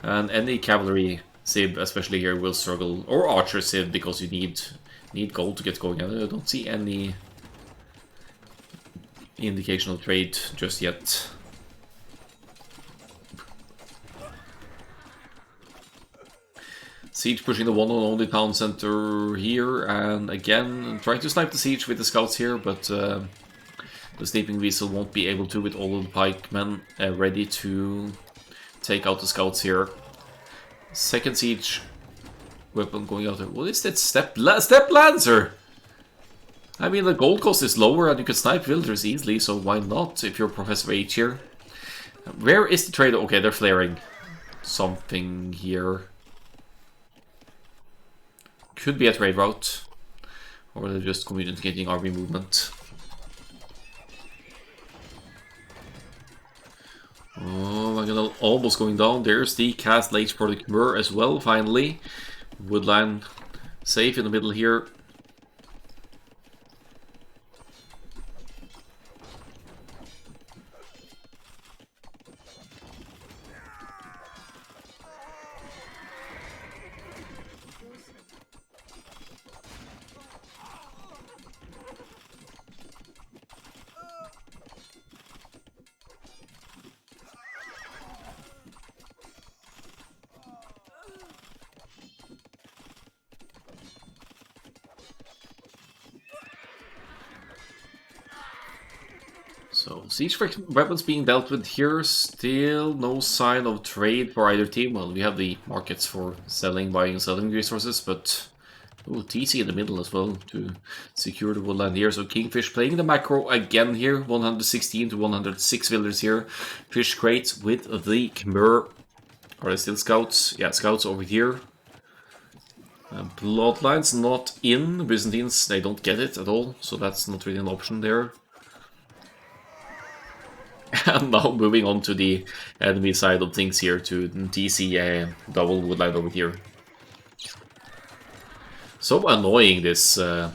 And any cavalry Civ, especially here, will struggle. Or Archer Civ, because you need gold to get going. I don't see any indication of trade just yet. Siege pushing the one and only town center here, and again trying to snipe the siege with the scouts here, but the Sleeping Weasel won't be able to with all of the pikemen ready to take out the scouts here. Second siege weapon going out there. What is that? Step Lancer? I mean, the gold cost is lower and you can snipe villagers easily, so why not if you're Professor H here? Where is the trade? Okay, they're flaring something here. Could be a trade route, or they're just communicating army movement. Oh my god, almost going down. There's the Castle Age for the Khmer as well, finally. Woodland safe in the middle here. Siege weapons being dealt with here, still no sign of trade for either team. Well, we have the markets for selling, buying and selling resources, but TC in the middle as well to secure the woodland here. So Kingfish playing the macro again here, 116 to 106 villagers here. Fish crates with the Khmer. Are they still scouts? Yeah, scouts over here. Bloodlines not in. Byzantines, they don't get it at all, so that's not really an option there. And now moving on to the enemy side of things here to TC a double woodline over here. So annoying this light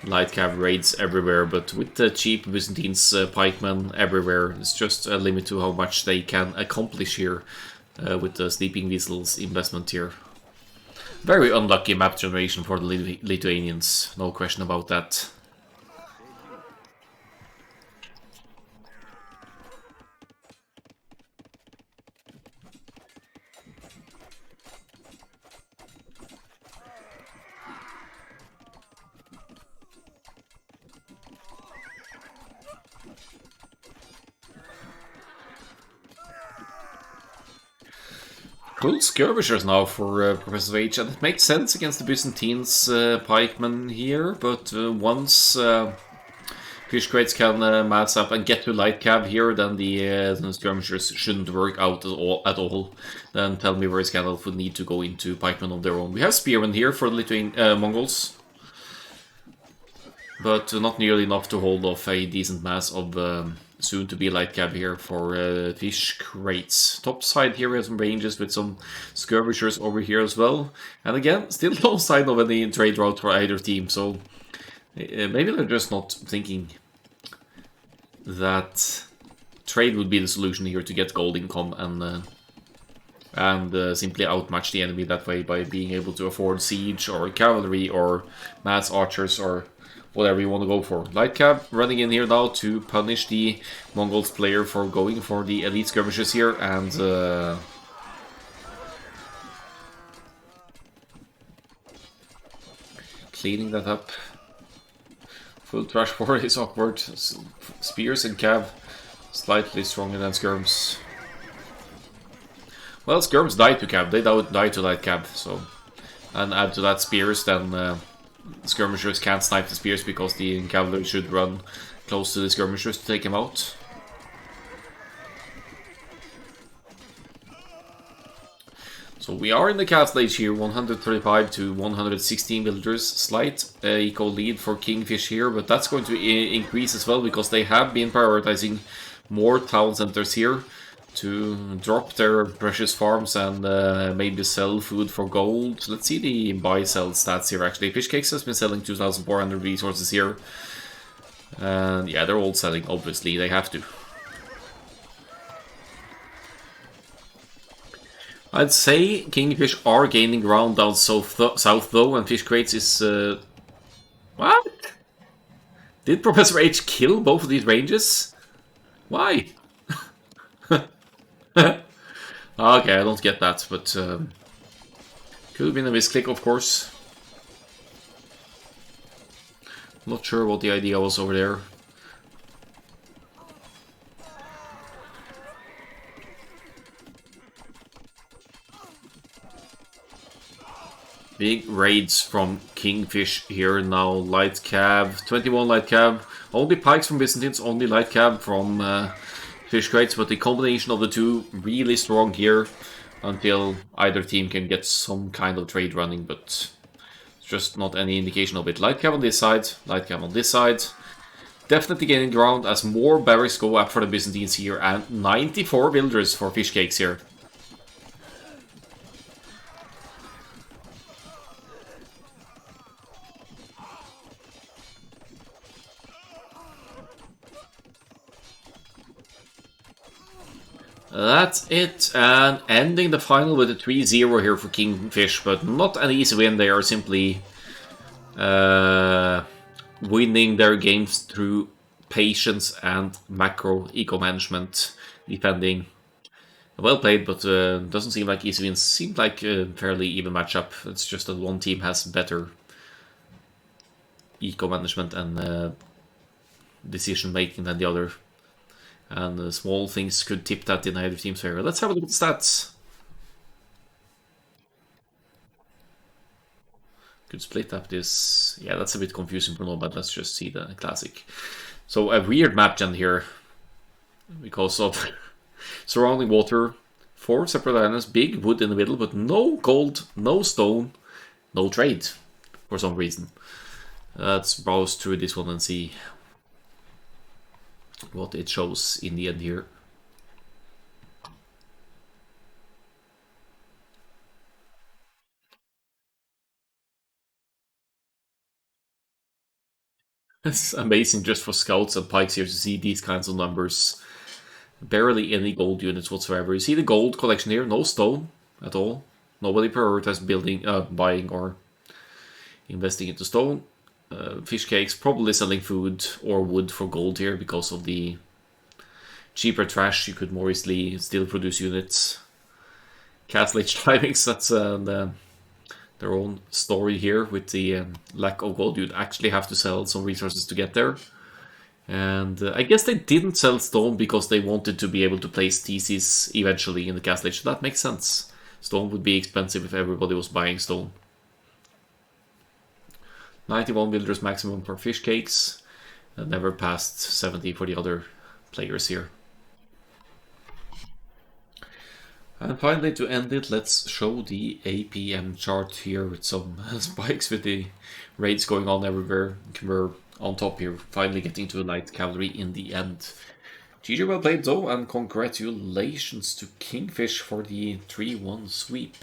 cav raids everywhere, but with the cheap Byzantines pikemen everywhere, it's just a limit to how much they can accomplish here with the Sleeping Weasel's investment here. Very unlucky map generation for the Lithuanians, no question about that. Good skirmishers now for Professor H, and it makes sense against the Byzantines pikemen here, but once fish crates can mass up and get to light cab here, then the skirmishers shouldn't work out at all. Then tell me where Scandalf would need to go into pikemen of their own. We have spearmen here for the Lithuanian Mongols, but not nearly enough to hold off a decent mass of soon to be light cab here for fish crates. Top side here we have some ranges with some skirmishers over here as well. And again, still no sign of any trade route for either team, so maybe they're just not thinking that trade would be the solution here to get gold income and simply outmatch the enemy that way by being able to afford siege or cavalry or mass archers or whatever you want to go for. Light cab running in here now to punish the Mongols player for going for the elite skirmishers here, and cleaning that up. Full trash war is awkward. Spears and cab slightly stronger than skirms. Well, skirms died to cab, they died to light cab, so, and add to that spears, then skirmishers can't snipe the spears because the cavalry should run close to the skirmishers to take him out. So we are in the cat stage here, 135 to 116 villagers, slight eco lead for Kingfish here, but that's going to increase as well because they have been prioritizing more town centers here to drop their precious farms and maybe sell food for gold. Let's see the buy-sell stats here actually. Fishcakes has been selling 2,400 resources here. And yeah, they're all selling, obviously, they have to. I'd say Kingfish are gaining ground down south though, and Fish Crates is... What? Did Professor H kill both of these ranges? Why? Okay, I don't get that, but could have been a misclick, of course. Not sure what the idea was over there. Big raids from Kingfish here now. Light cab, 21 light cab. Only pikes from Byzantines, only light cab from Fish Crates, but the combination of the two really strong here until either team can get some kind of trade running, but it's just not any indication of it. Light cab on this side, light cab on this side. Definitely gaining ground as more barracks go up for the Byzantines here, and 94 villagers for Fish Cakes here. That's it, and ending the final with a 3-0 here for Kingfish, but not an easy win. They are simply winning their games through patience and macro eco-management, defending. Well played, but doesn't seem like easy wins. Seemed like a fairly even matchup. It's just that one team has better eco-management and decision making than the other. And small things could tip that in either team's favor. Let's have a look at the stats. Could split up this. Yeah, that's a bit confusing for Nomad. Let's just see the classic. So a weird map gen here because of surrounding water, 4 separate islands, big wood in the middle, but no gold, no stone, no trade for some reason. Let's browse through this one and see what it shows in the end here. It's amazing just for scouts and pikes here to see these kinds of numbers. Barely any gold units whatsoever. You see the gold collection here, no stone at all. Nobody prioritized building, buying or investing into stone. Fish cakes, probably selling food or wood for gold here because of the cheaper trash. You could more easily still produce units. Castle Age timings, that's their own story here with the lack of gold. You'd actually have to sell some resources to get there. And I guess they didn't sell stone because they wanted to be able to place theses eventually in the Castle Age. So that makes sense. Stone would be expensive if everybody was buying stone. 91 builders maximum for fish cakes. Never passed 70 for the other players here. And finally, to end it, let's show the APM chart here with some spikes with the raids going on everywhere. We're on top here, finally getting to a light cavalry in the end. GG well played though, and congratulations to Kingfish for the 3-1 sweep.